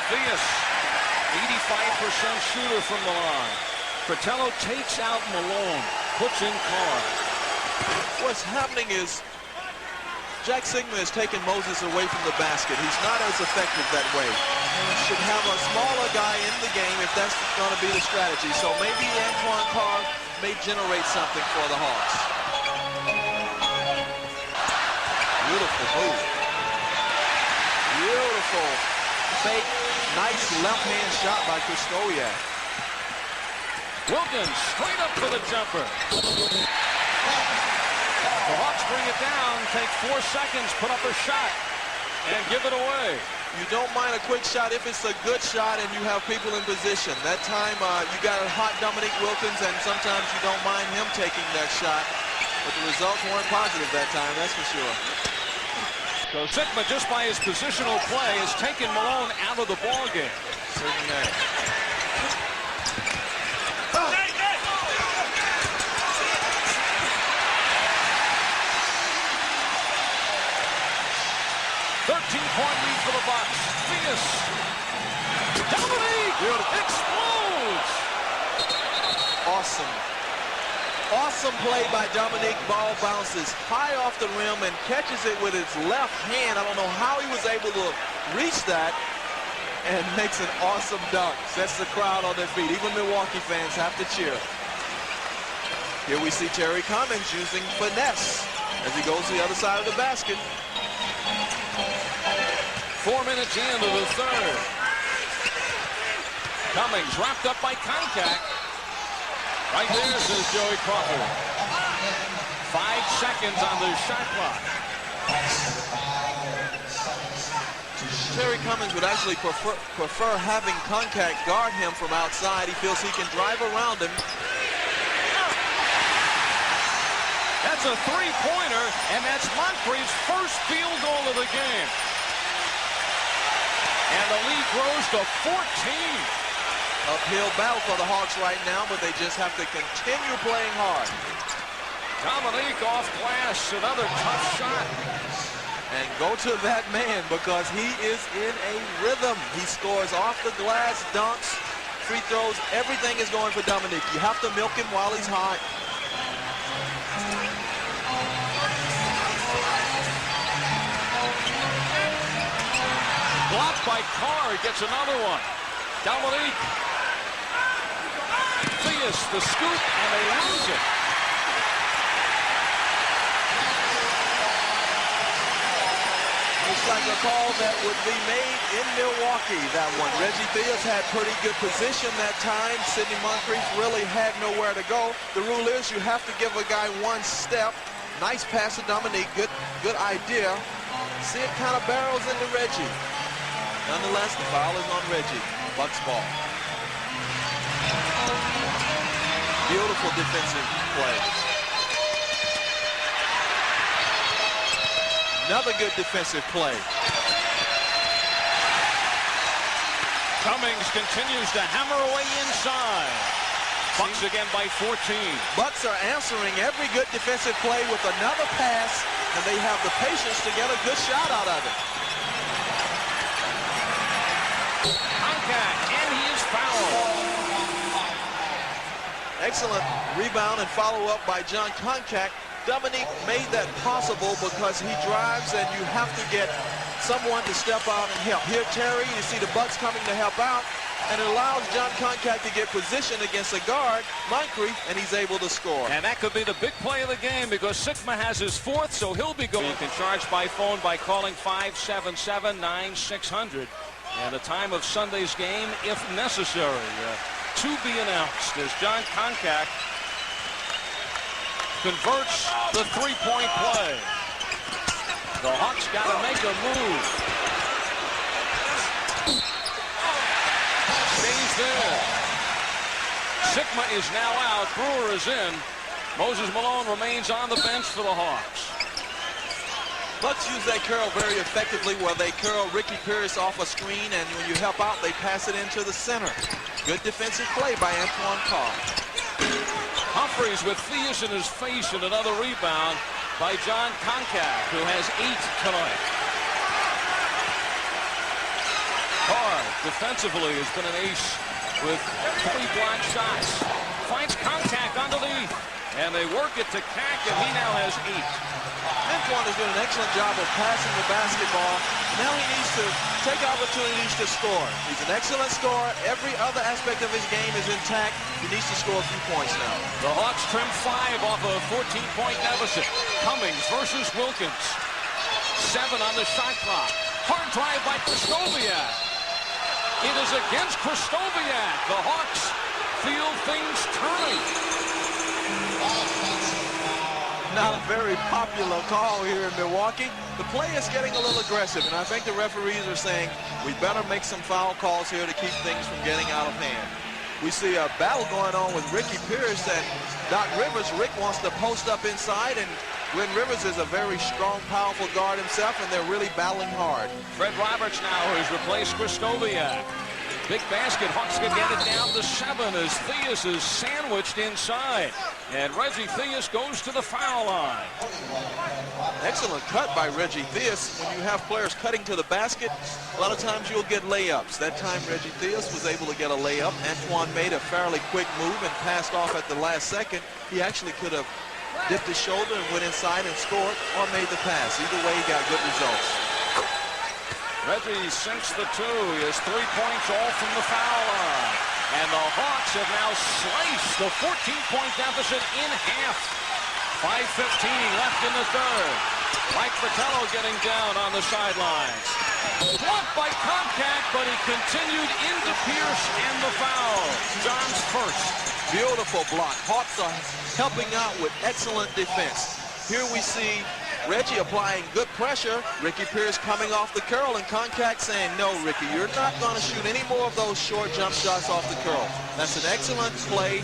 Theus, 85% shooter from the line. Fratello takes out Malone, puts in Carr. What's happening is Jack Sigma is taking Moses away from the basket. He's not as effective that way. Should have a smaller guy in the game if that's going to be the strategy. So maybe Antoine Carr may generate something for the Hawks. Beautiful move. Beautiful fake. Nice left-hand shot by Krzyzewski. Wilkins straight up for the jumper. The Hawks bring it down, take 4 seconds, put up a shot, and give it away. You don't mind a quick shot if it's a good shot and you have people in position. That time you got a hot Dominique Wilkins, and sometimes you don't mind him taking that shot. But the results weren't positive that time, that's for sure. So Sigma, just by his positional play, has taken Malone out of the ballgame. Certainly. 13-point lead for the Bucks. Theus. Dominique explodes. Awesome. Awesome play by Dominique. Ball bounces high off the rim and catches it with his left hand. I don't know how he was able to reach that, and makes an awesome dunk. Sets the crowd on their feet. Even Milwaukee fans have to cheer. Here we see Terry Cummings using finesse as he goes to the other side of the basket. 4 minutes into the third. Cummings wrapped up by contact. Right there, says Joey Crawford. 5 seconds on the shot clock. Terry Cummings would actually prefer having contact guard him from outside. He feels he can drive around him. That's a three-pointer, and that's Moncrief's first field goal of the game. And the lead grows to 14. Uphill battle for the Hawks right now, but they just have to continue playing hard. Dominique off glass, another tough shot. And go to that man, because he is in a rhythm. He scores off the glass, dunks, free throws. Everything is going for Dominique. You have to milk him while he's hot. Blocked by Carr, he gets another one. Dominique. Theus, the scoop, and they lose it. Looks like a call that would be made in Milwaukee, that one. Reggie Theus had pretty good position that time. Sidney Moncrief really had nowhere to go. The rule is you have to give a guy one step. Nice pass to Dominique. Good idea. See, it kind of barrels into Reggie. Nonetheless, the foul is on Reggie. Bucks ball. Beautiful defensive play. Another good defensive play. Cummings continues to hammer away inside. Bucks again by 14. Bucks are answering every good defensive play with another pass, and they have the patience to get a good shot out of it. Contact, and he is fouled. Excellent rebound and follow-up by John Koncak. Dominique made that possible because he drives, and you have to get someone to step out and help. Here, Terry, you see the Bucks coming to help out, and it allows John Koncak to get position against a guard, Moncrief, and he's able to score. And that could be the big play of the game, because Sigma has his fourth, so he'll be going. You can charge by phone by calling 577-9600. And the time of Sunday's game, if necessary, to be announced as John Koncak converts the three-point play. The Hawks got to make a move. Stays there. Sigma is now out. Brewer is in. Moses Malone remains on the bench for the Hawks. Bucks use that curl very effectively where they curl Ricky Pierce off a screen, and when you help out, they pass it into the center. Good defensive play by Antoine Carr. Humphreys with Theus in his face, and another rebound by John Koncak, who has 8 tonight. Carr defensively has been an ace with 3 blocked shots. Finds Koncak underneath, and they work it to Kak, and he now has 8. Antoine is doing an excellent job of passing the basketball. Now he needs to take opportunities to score. He's an excellent scorer. Every other aspect of his game is intact. He needs to score a few points now. The Hawks trim 5 off a 14-point deficit. Cummings versus Wilkins. 7 on the shot clock. Hard drive by Kristoviak. It is against Kristoviak. The Hawks feel things turning. Not a very popular call here in Milwaukee. The play is getting a little aggressive, and I think the referees are saying we better make some foul calls here to keep things from getting out of hand. We see a battle going on with Ricky Pierce and Doc Rivers. Rick wants to post up inside, and Glenn Rivers is a very strong, powerful guard himself, and they're really battling hard. Fred Roberts now has replaced Kristoviak. Big basket. Hawks can get it down to 7 as Theus is sandwiched inside. And Reggie Theus goes to the foul line. Excellent cut by Reggie Theus. When you have players cutting to the basket, a lot of times you'll get layups. That time Reggie Theus was able to get a layup. Antoine made a fairly quick move and passed off at the last second. He actually could have dipped his shoulder and went inside and scored, or made the pass. Either way, he got good results. Reggie sinks the 2. He has 3 points all from the foul line. And the Hawks have now sliced the 14-point deficit in half. 5:15 left in the third. Mike Fratello getting down on the sidelines. Blocked by Koncak, but he continued into Pierce and the foul. John's first. Beautiful block. Hawks are helping out with excellent defense. Here we see Reggie applying good pressure. Ricky Pierce coming off the curl, and Koncak saying, no, Ricky, you're not going to shoot any more of those short jump shots off the curl. That's an excellent play.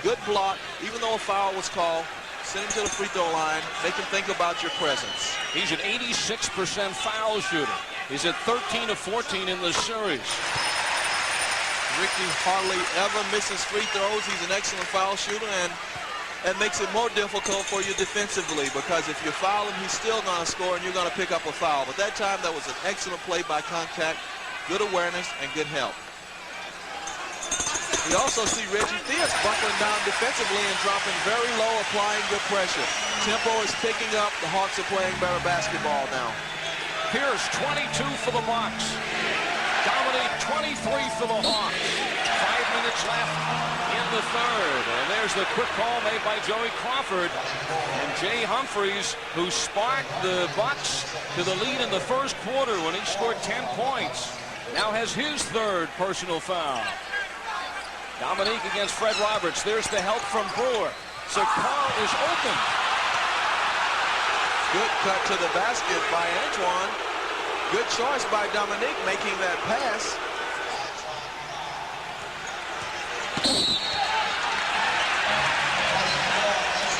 Good block. Even though a foul was called, send him to the free throw line. Make him think about your presence. He's an 86% foul shooter. He's at 13 of 14 in the series. Ricky hardly ever misses free throws. He's an excellent foul shooter, and that makes it more difficult for you defensively, because if you foul him, he's still going to score and you're going to pick up a foul. But that time, that was an excellent play by Koncak. Good awareness and good help. We also see Reggie Theus buckling down defensively and dropping very low, applying good pressure. Tempo is picking up. The Hawks are playing better basketball now. Pierce, 22 for the Bucks. Dominique, 23 for the Hawks. 5 minutes left in the third. And there's the quick call made by Joey Crawford. And Jay Humphreys, who sparked the Bucks to the lead in the first quarter when he scored 10 points, now has his third personal foul. Dominique against Fred Roberts. There's the help from Brewer. So Carr is open. Good cut to the basket by Antoine. Good choice by Dominique making that pass.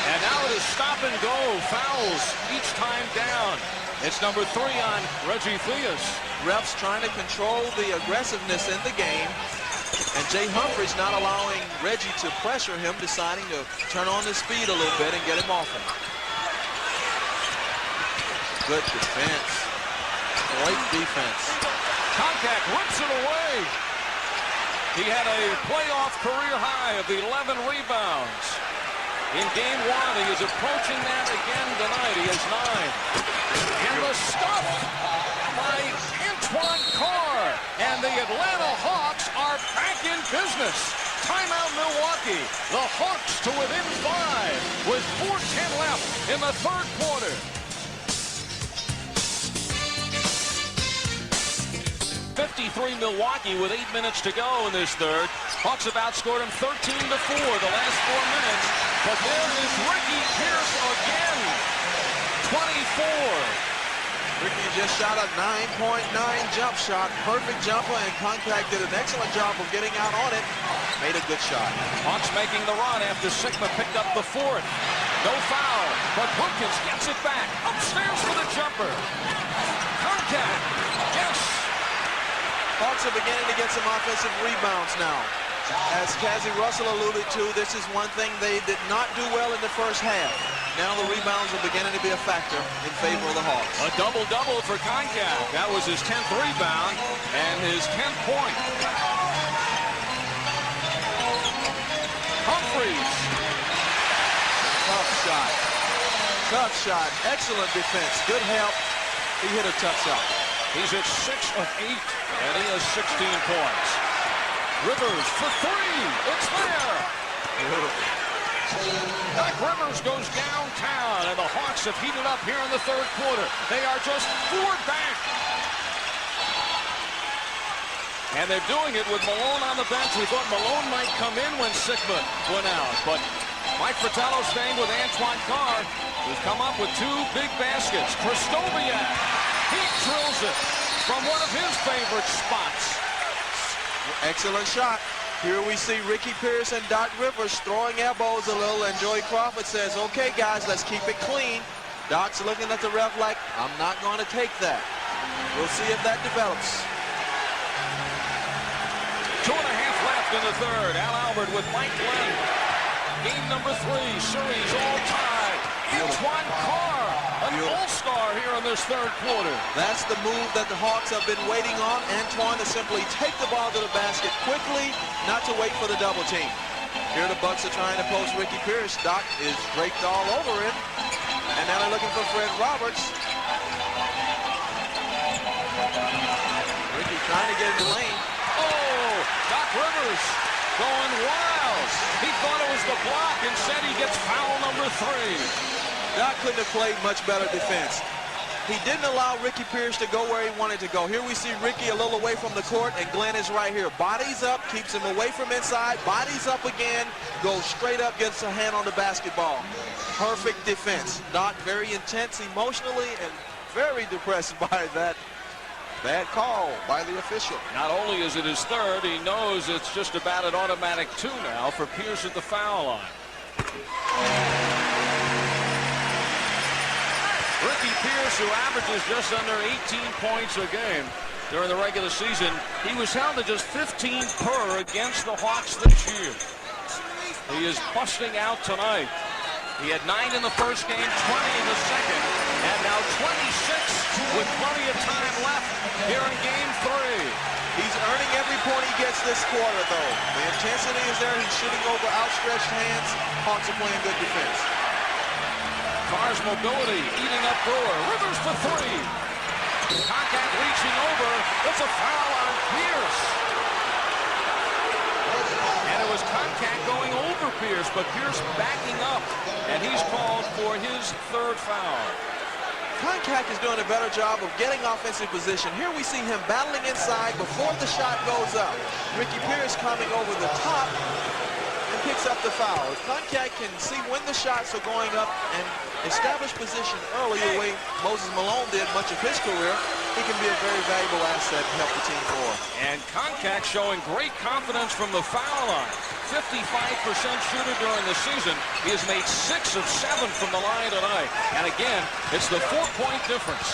And now it is stop and go. Fouls each time down. It's number 3 on Reggie Theus. Refs trying to control the aggressiveness in the game. And Jay Humphreys not allowing Reggie to pressure him, deciding to turn on his speed a little bit and get him off him. Good defense. Great defense. Koncak rips it away. He had a playoff career high of 11 rebounds. In game 1, he is approaching that again tonight. He has 9. And the stuff by Antoine Carr. And the Atlanta Hawks are back in business. Timeout Milwaukee. The Hawks to within 5 with 4:10 left in the third quarter. 53 Milwaukee with 8 minutes to go in this third. Hawks have outscored them 13-4 the last 4 minutes. But there is Ricky Pierce again. 24. Ricky just shot a 9.9 jump shot. Perfect jumper, and Koncak did an excellent job of getting out on it. Made a good shot. Hawks making the run after Sigma picked up the 4th. No foul, but Wilkins gets it back. Upstairs for the jumper. Contact. Yes. Hawks are beginning to get some offensive rebounds now. As Cassie Russell alluded to, this is one thing they did not do well in the first half. Now the rebounds are beginning to be a factor in favor of the Hawks. A double-double for Concac. That was his 10th rebound and his 10th point. Humphries. Tough shot. Tough shot. Excellent defense. Good help. He hit a tough shot. He's at 6 of 8, and he has 16 points. Rivers for 3. It's there. Beautiful. Doc Rivers goes downtown, and the Hawks have heated up here in the third quarter. They are just 4 back. And they're doing it with Malone on the bench. We thought Malone might come in when Sigma went out, but Mike Fratello staying with Antoine Carr, who's come up with 2 big baskets. Kristoviak, he drills it from one of his favorite spots. Excellent shot. Here we see Ricky Pierce and Doc Rivers throwing elbows a little, and Joey Crawford says, okay, guys, let's keep it clean. Doc's looking at the ref like, I'm not going to take that. We'll see if that develops. 2.5 left in the third. Al Albert with Mike Glenn. Game number 3, series all tied. Antoine Carr, an all-star here in this third quarter. That's the move that the Hawks have been waiting on. Antoine to simply take the ball to the basket quickly, not to wait for the double team. Here the Bucks are trying to post Ricky Pierce. Doc is draped all over him. And now they're looking for Fred Roberts. Ricky trying to get in the lane. Oh, Doc Rivers going wild. He thought it was the block and said he gets foul number 3. Doc couldn't have played much better defense. He didn't allow Ricky Pierce to go where he wanted to go. Here we see Ricky a little away from the court, and Glenn is right here. Bodies up, keeps him away from inside, bodies up again, goes straight up, gets a hand on the basketball. Perfect defense. Doc very intense emotionally and very depressed by that bad call by the official. Not only is it his third, he knows it's just about an automatic 2 now for Pierce at the foul line. Ricky Pierce, who averages just under 18 points a game during the regular season, he was held to just 15 per against the Hawks this year. He is busting out tonight. He had 9 in the first game, 20 in the second, and now 26 with plenty of time left here in game 3. He's earning every point he gets this quarter, though. The intensity is there. He's shooting over outstretched hands. Hawks are playing good defense. Carr's mobility eating up Brewer. Rivers for 3. Contact reaching over. It's a foul on Pierce. And it was contact going over Pierce, but Pierce backing up, and he's called for his 3rd foul. Concac is doing a better job of getting offensive position. Here we see him battling inside before the shot goes up. Ricky Pierce coming over the top and picks up the foul. If Concac can see when the shots are going up and establish position early the way Moses Malone did much of his career, he can be a very valuable asset to help the team forward. And Concac showing great confidence from the foul line. 55% shooter during the season. He has made 6 of 7 from the line tonight. And again, it's the 4-point difference.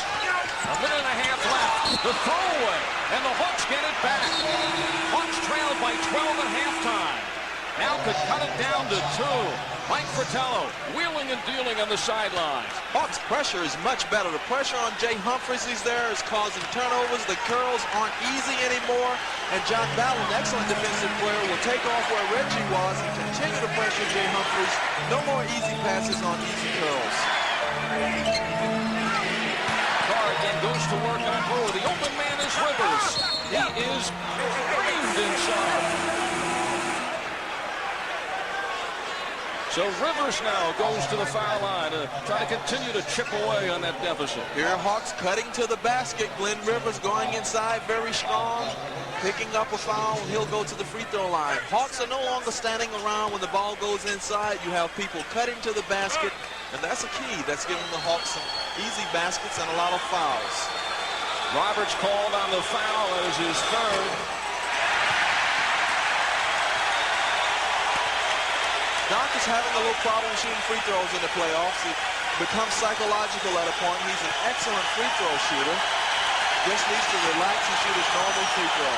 A minute and a half left. The throwaway. And the Hawks get it back. Hawks trailed by 12 at halftime. Now could cut it down to 2. Mike Fratello wheeling and dealing on the sidelines. Hawks' pressure is much better. The pressure on Jay Humphries is there, is causing turnovers. The curls aren't easy anymore. And John Ballin, excellent defensive player, will take off where Reggie was and continue to pressure Jay Humphries. No more easy passes on easy curls. Carr again goes to work on Brewer. The open man is Rivers. He is framed inside. So Rivers now goes to the foul line to try to continue to chip away on that deficit. Here Hawks cutting to the basket. Glenn Rivers going inside very strong, picking up a foul, and he'll go to the free throw line. Hawks are no longer standing around when the ball goes inside. You have people cutting to the basket, and that's a key. That's giving the Hawks some easy baskets and a lot of fouls. Roberts called on the foul as his 3rd. Doc is having a little problem shooting free throws in the playoffs. It becomes psychological at a point. He's an excellent free throw shooter. Just needs to relax and shoot his normal free throw.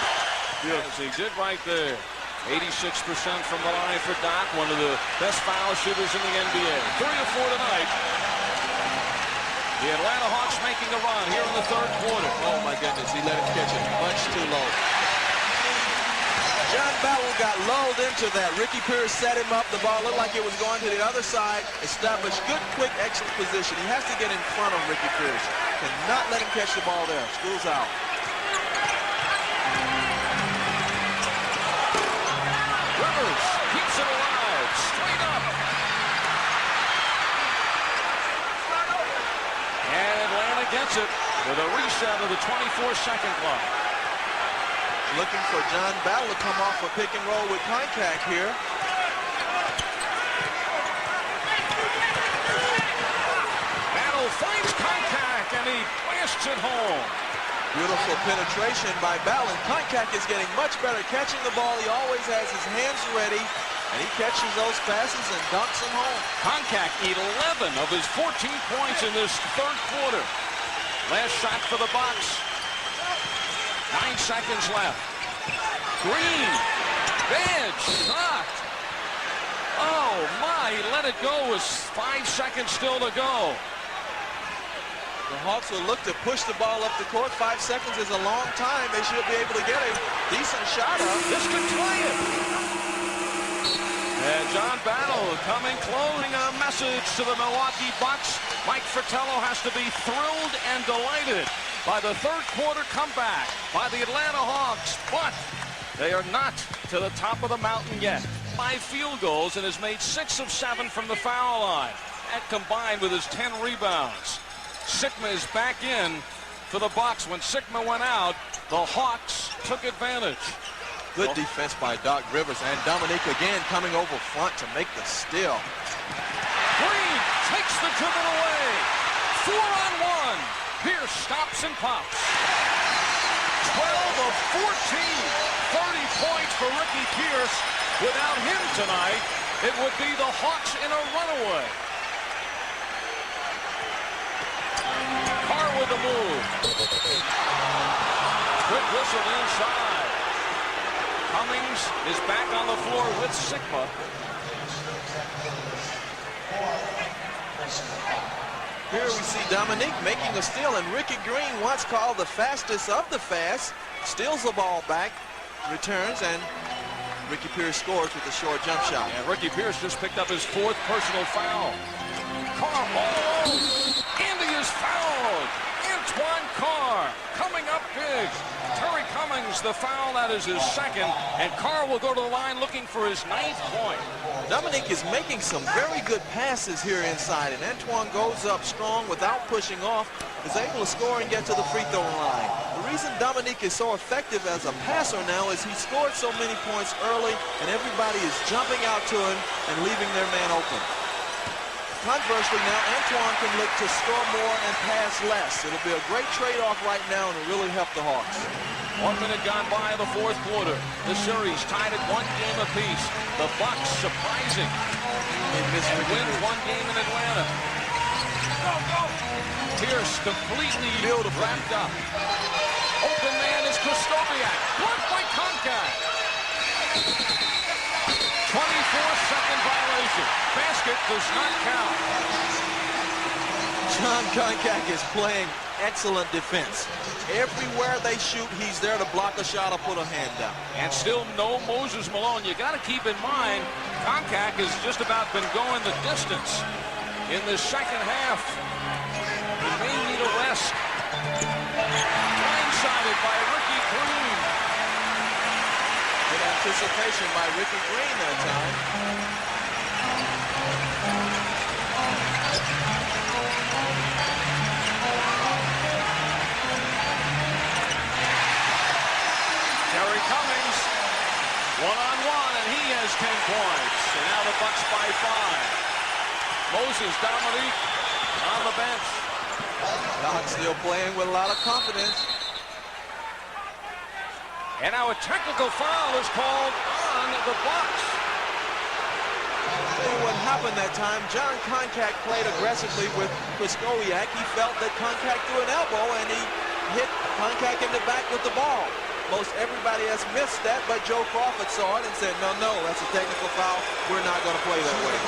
Yes, he did right there. 86% from the line for Doc, one of the best foul shooters in the NBA. 3 of 4 tonight. The Atlanta Hawks making a run here in the third quarter. Oh my goodness, he let him catch it much too low. John Battle got lulled into that. Ricky Pierce set him up. The ball looked like it was going to the other side. Established good, quick, excellent position. He has to get in front of Ricky Pierce. Cannot let him catch the ball there. School's out. Rivers keeps it alive. Straight up. And Atlanta gets it with a reset of the 24-second clock. Looking for John Battle to come off a pick and roll with Koncak here. Battle finds Koncak and he blasts it home. Beautiful penetration by Battle. And Koncak is getting much better catching the ball. He always has his hands ready. And he catches those passes and dunks them home. Koncak 11 of his 14 points in this third quarter. Last shot for the Bucks. 9 seconds left. Green, bench, shot. Oh my, he let it go with 5 seconds still to go. The Hawks will look to push the ball up the court. 5 seconds is a long time. They should be able to get a decent shot up. This could tie it. And John Battle coming, closing a message to the Milwaukee Bucks. Mike Fratello has to be thrilled and delighted by the third quarter comeback by the Atlanta Hawks, but they are not to the top of the mountain yet. 5 field goals and has made 6 of 7 from the foul line. That combined with his 10 rebounds. Sikma is back in for the Bucks. When Sikma went out, the Hawks took advantage. Good defense by Doc Rivers, and Dominique again coming over front to make the steal. Green takes the dribble away. 4-on-1. Pierce stops and pops. 12 of 14. 30 points for Ricky Pierce. Without him tonight, it would be the Hawks in a runaway. Carr with the move. Good whistle inside. Cummings is back on the floor with Sikma. Here we see Dominique making a steal, and Ricky Green, once called the fastest of the fast, steals the ball back, returns, and Ricky Pierce scores with a short jump shot. And Ricky Pierce just picked up his 4th personal foul. Carr all alone. Andy is fouled. Antoine Carr coming up big. Terry Cummings, the foul, that is his 2nd, and Carr will go to the line looking for his 9th point. Dominique is making some very good passes here inside, and Antoine goes up strong without pushing off, is able to score and get to the free throw line. The reason Dominique is so effective as a passer now is he scored so many points early, and everybody is jumping out to him and leaving their man open. Conversely, now Antoine can look to score more and pass less. It'll be a great trade-off right now, and it'll really help the Hawks. 1 minute gone by in the fourth quarter. The series tied at 1 game apiece. The Bucks surprising and win 1 game in Atlanta. Pierce completely wrapped up. Open man is Krystkowiak. Blocked by Koncak. 24-second violation. Basket does not count. John Koncak is playing excellent defense. Everywhere they shoot, he's there to block a shot or put a hand down. And still no Moses Malone. You got to keep in mind, Koncak has just about been going the distance in the second half. He may need a rest. Blindsided by Ricky Green. Good anticipation by Ricky Green that time. Terry Cummings, 1-on-1, and he has 10 points. And now the Bucks by 5. Moses, Dominique on the bench. Doc still playing with a lot of confidence. And now a technical foul is called on the Bucks. Tell you what happened that time. John Koncak played aggressively with Krzysztofiak. He felt that Koncak threw an elbow, and he hit Koncak in the back with the ball. Most everybody has missed that, but Joe Crawford saw it and said, no, that's a technical foul. We're not going to play that way.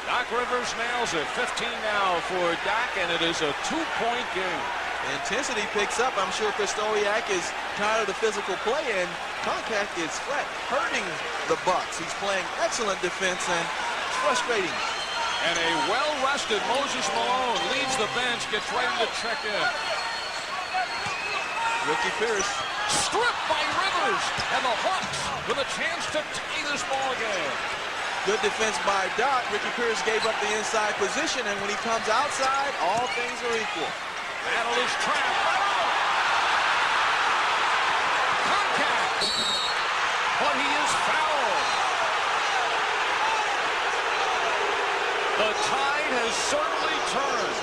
Doc Rivers nails it. 15 now for Doc, and it is a 2-point game. The intensity picks up. I'm sure Krzysztofiak is tired of the physical play, and Koncak is hurting the Bucks. He's playing excellent defense, and it's frustrating. And a well-rested Moses Malone leaves the bench, gets ready to check in. Ricky Pierce. Stripped by Rivers, and the Hawks with a chance to tie this ball game. Good defense by Doc. Ricky Pierce gave up the inside position, and when he comes outside, all things are equal. Battle is trapped. Contact. But he is fouled. The tide has certainly turned.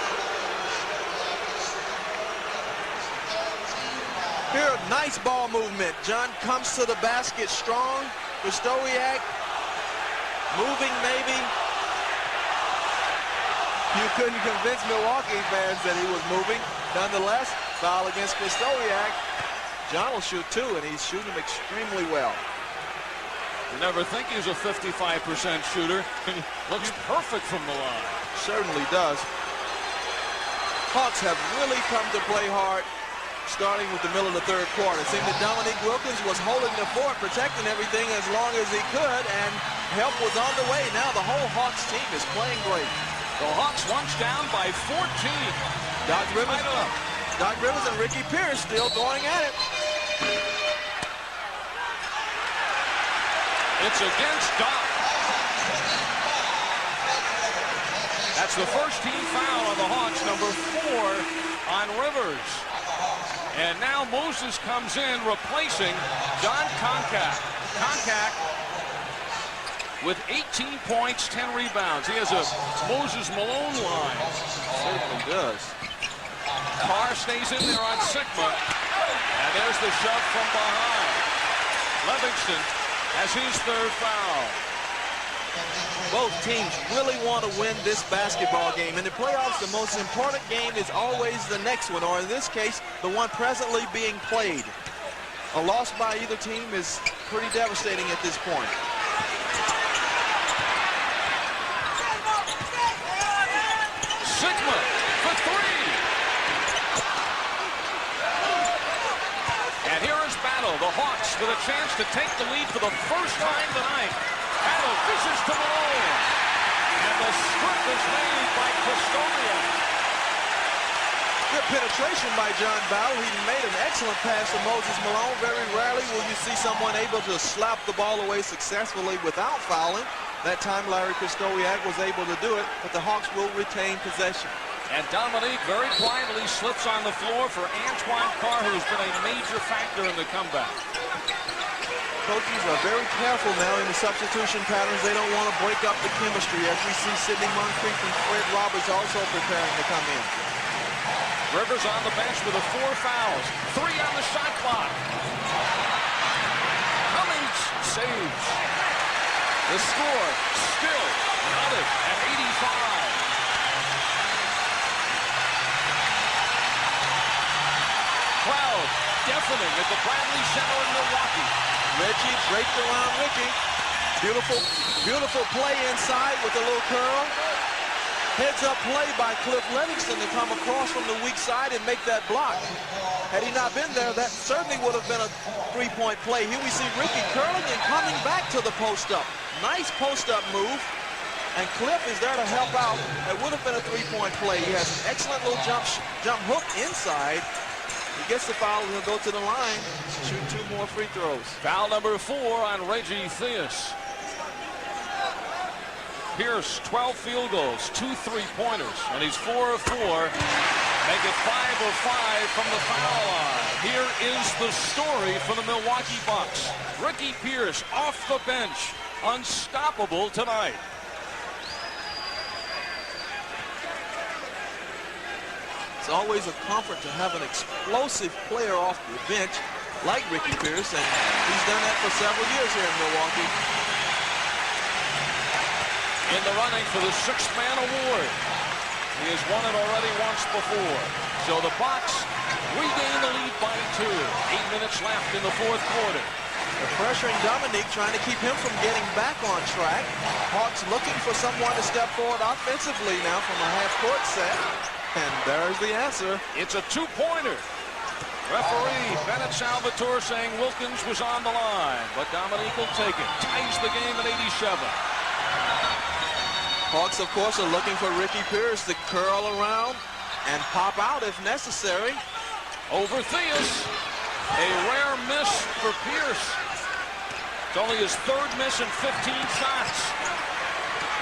Here, nice ball movement. John comes to the basket strong. Krzysztofiak moving maybe. You couldn't convince Milwaukee fans that he was moving. Nonetheless, foul against Krzysztofiak. John will shoot two, and he's shooting them extremely well. You never think he's a 55% shooter. He looks perfect from the line. Certainly does. Hawks have really come to play hard, starting with the middle of the third quarter. It seemed that Dominique Wilkins was holding the fort, protecting everything as long as he could, and help was on the way. Now the whole Hawks team is playing great. The Hawks once down by 14. Doc Rivers and Ricky Pierce still going at it. It's against Doc. That's the first team foul on the Hawks, number 4 on Rivers. And now Moses comes in, replacing John Koncak. Koncak with 18 points, 10 rebounds. He has a Moses Malone line. Certainly does. Carr stays in there on Sigma. And there's the shove from behind. Livingston has his third foul. Both teams really want to win this basketball game. In the playoffs, the most important game is always the next one, or in this case, the one presently being played. A loss by either team is pretty devastating at this point. Sigma for 3. And here is Battle. The Hawks with a chance to take the lead for the first time tonight. Battle dishes to Malone. And the strip is made by Krzysztofiak. Good penetration by John Battle. He made an excellent pass to Moses Malone. Very rarely will you see someone able to slap the ball away successfully without fouling. That time Larry Krzysztofiak was able to do it, but the Hawks will retain possession. And Dominique very quietly slips on the floor for Antoine Carr, who's been a major factor in the comeback. Coaches are very careful now in the substitution patterns. They don't want to break up the chemistry, as we see Sidney Moncrief and Fred Roberts also preparing to come in. Rivers on the bench with 4 fouls. 3 on the shot clock. Cummings saves. The score still knotted at 85. Crowd deafening at the Bradley Center in Milwaukee. Reggie draped around Ricky. Beautiful play inside with a little curl. Heads-up play by Cliff Livingston to come across from the weak side and make that block. Had he not been there, that certainly would have been a three-point play. Here we see Ricky curling and coming back to the post-up. Nice post-up move. And Cliff is there to help out. It would have been a three-point play. He has an excellent little jump hook inside. He gets the foul and he'll go to the line, shoot 2 more free throws. Foul number 4 on Reggie Theus. Pierce, 12 field goals, 2 3-pointers, and he's 4 of 4. Make it 5 of 5 from the foul line. Here is the story for the Milwaukee Bucks. Ricky Pierce off the bench, unstoppable tonight. It's always a comfort to have an explosive player off the bench. like Ricky Pierce, and he's done that for several years here in Milwaukee. In the running for the sixth-man award. He has won it already once before. So the Bucks regain the lead by 2. 8 minutes left in the fourth quarter. They're pressuring Dominique, trying to keep him from getting back on track. Hawks looking for someone to step forward offensively now from a half-court set. And there's the answer. It's a two-pointer. Referee Bennett Salvatore saying Wilkins was on the line, but Dominique will take it. Ties the game at 87. Hawks, of course, are looking for Ricky Pierce to curl around and pop out if necessary. Over Theus. A rare miss for Pierce. It's only his third miss in 15 shots.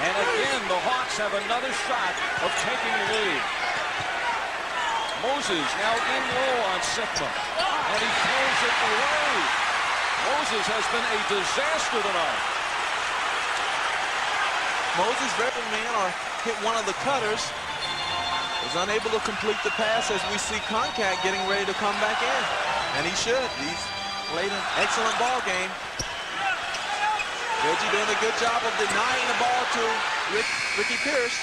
And again, the Hawks have another shot of taking the lead. Moses now in low on Sigma. And he throws it away. Moses has been a disaster tonight. Moses, veteran man, hit one of the cutters. Was unable to complete the pass as we see Concat getting ready to come back in. And he should. He's played an excellent ball game. Reggie doing a good job of denying the ball to Ricky Pierce.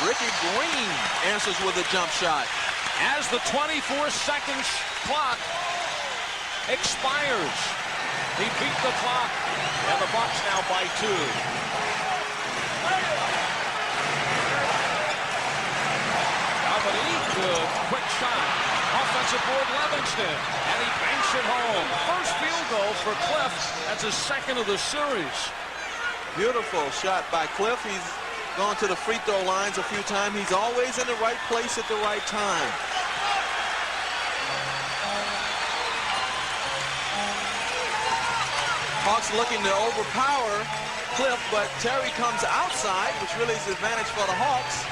Ricky Green answers with a jump shot. As the 24 seconds clock expires, he beat the clock, and the Bucks now by 2. Dominique, quick shot. Offensive board, Livingston, and he banks it home. First field goal for Cliff. That's his second of the series. Beautiful shot by Cliff. He's gone to the free throw lines a few times. He's always in the right place at the right time. Hawks looking to overpower Cliff, but Terry comes outside, which really is an advantage for the Hawks.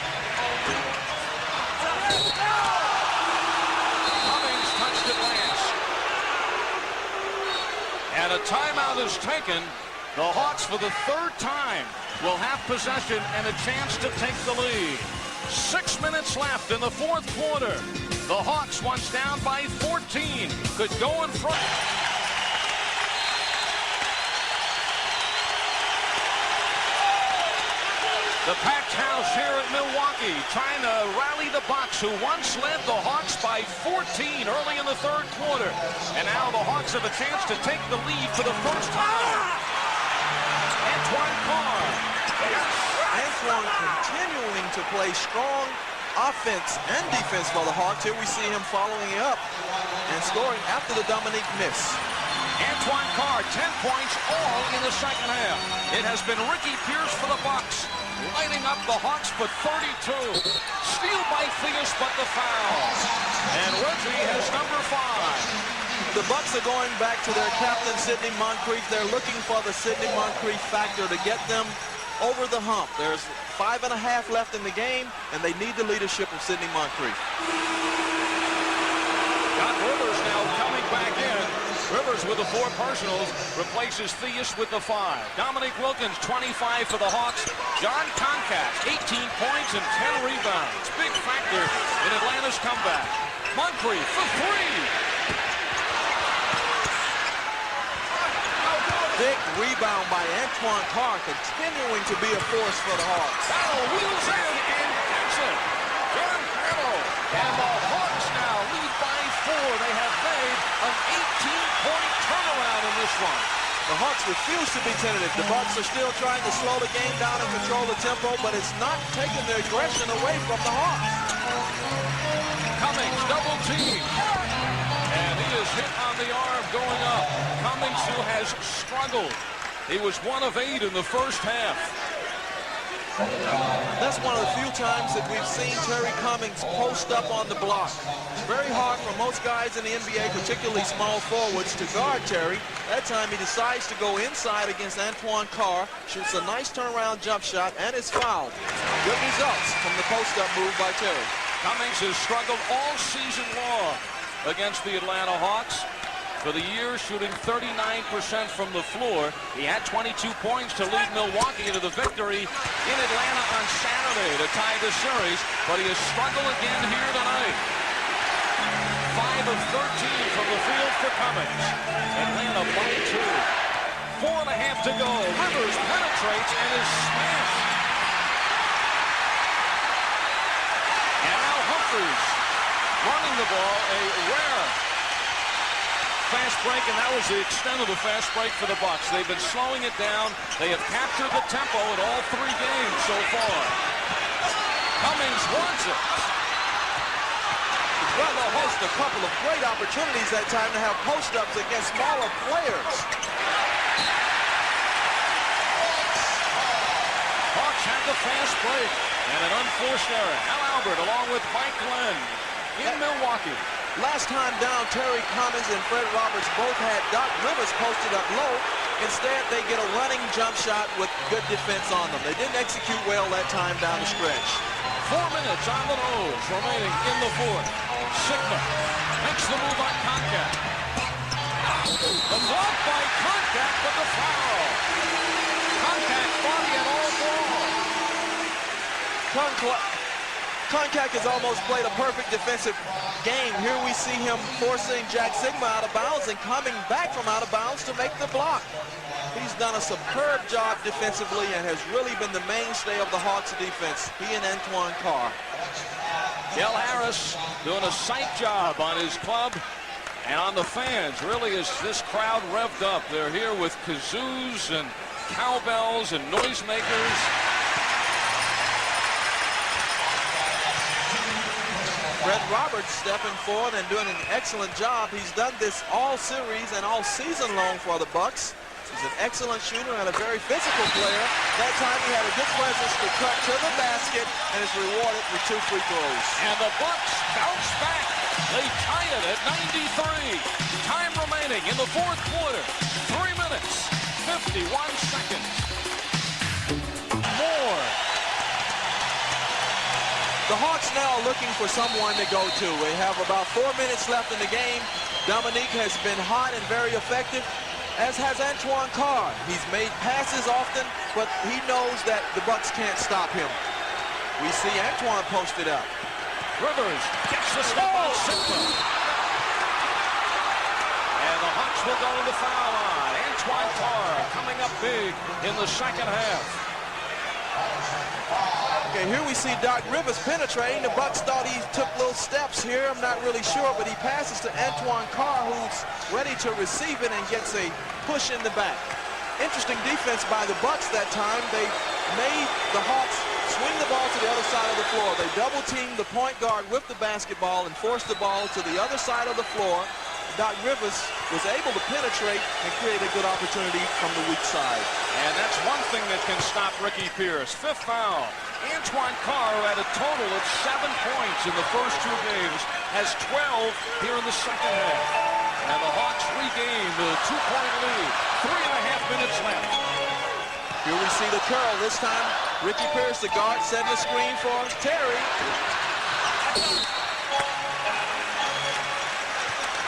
Cummings touched it last. And a timeout is taken. The Hawks, for the third time, will have possession and a chance to take the lead. 6 minutes left in the fourth quarter. The Hawks, once down by 14, could go in front. The packed house here at Milwaukee trying to rally the Bucks, who once led the Hawks by 14 early in the third quarter. And now the Hawks have a chance to take the lead for the first time. Antoine Carr. Yes. Antoine continuing to play strong offense and defense for the Hawks. Here we see him following up and scoring after the Dominique miss. Antoine Carr, 10 points all in the second half. It has been Ricky Pierce for the Bucks, lighting up the Hawks for 32. Steal by Theus, but the foul. And Reggie has number 5. The Bucks are going back to their captain, Sidney Moncrief. They're looking for the Sidney Moncrief factor to get them over the hump. There's 5.5 left in the game, and they need the leadership of Sidney Moncrief. Got Rivers now coming back in. Rivers with the 4 personals replaces Theus with the 5. Dominique Wilkins, 25 for the Hawks. John Concat, 18 points and 10 rebounds. Big factor in Atlanta's comeback. Moncrief for 3. Big rebound by Antoine Carr, continuing to be a force for the Hawks. Battle wheels in and gets it. John Battle. And the Hawks now lead by 4. They have made an 18-point turnaround in this one. The Hawks refuse to be tentative. The Bucks are still trying to slow the game down and control the tempo, but it's not taking their aggression away from the Hawks. Cummings double team. And he is hit on the arm going up. Cummings, who has struggled. He was 1 of 8 in the first half. That's one of the few times that we've seen Terry Cummings post up on the block. It's very hard for most guys in the NBA, particularly small forwards, to guard Terry. That time he decides to go inside against Antoine Carr, shoots a nice turnaround jump shot, and is fouled. Good results from the post-up move by Terry. Cummings has struggled all season long against the Atlanta Hawks. For the year, shooting 39% from the floor. He had 22 points to lead Milwaukee into the victory in Atlanta on Saturday to tie the series, but he has struggled again here tonight. 5 of 13 from the field for Cummings. Atlanta by 2. 4.5 to go. Rivers penetrates and is smashed. And now Humphries running the ball, a rare fast break, and that was the extent of the fast break for the Bucks. They've been slowing it down. They have captured the tempo in all 3 games so far. Cummings wants it. Well, they'll host a couple of great opportunities that time to have post-ups against smaller players. Hawks had the fast break and an unforced error. Al Albert along with Mike Glenn in Milwaukee. Last time down, Terry Cummings and Fred Roberts both had Doc Rivers posted up low. Instead, they get a running jump shot with good defense on them. They didn't execute well that time down the stretch. 4 minutes on the nose remaining in the fourth. Sigma makes the move on Concat. The block by Concat, but the foul. Concat thought he had all ball. Concat has almost played a perfect defensive game. Here we see him forcing Jack Sigma out of bounds and coming back from out of bounds to make the block. He's done a superb job defensively and has really been the mainstay of the Hawks defense. He and Antoine Carr. Del Harris doing a sight job on his club and on the fans. Really, as this crowd revved up, they're here with kazoos and cowbells and noisemakers. Fred Roberts stepping forward and doing an excellent job. He's done this all series and all season long for the Bucks. He's an excellent shooter and a very physical player. That time he had a good presence to cut to the basket and is rewarded with 2 free throws. And the Bucks bounce back. They tie it at 93. Time remaining in the fourth quarter. 3 minutes, 51 seconds. More. The Hawks now are looking for someone to go to. We have about 4 minutes left in the game. Dominique has been hot and very effective, as has Antoine Carr. He's made passes often, but he knows that the Bucks can't stop him. We see Antoine posted up. Rivers gets the step on Sigma. And the Hawks will go to the foul line. Antoine Carr coming up big in the second half. Okay, here we see Doc Rivers penetrating. The Bucks thought he took little steps here. I'm not really sure, but he passes to Antoine Carr, who's ready to receive it and gets a push in the back. Interesting defense by the Bucks that time. They made the Hawks swing the ball to the other side of the floor. They double-teamed the point guard with the basketball and forced the ball to the other side of the floor. Doc Rivers was able to penetrate and create a good opportunity from the weak side. And that's one thing that can stop Ricky Pierce. 5th foul. Antoine Carr, who had a total of 7 points in the first 2 games, has 12 here in the second half. And the Hawks regain the 2-point lead. 3.5 minutes left. Here we see the curl. This time, Ricky Pierce, the guard, setting the screen for Terry.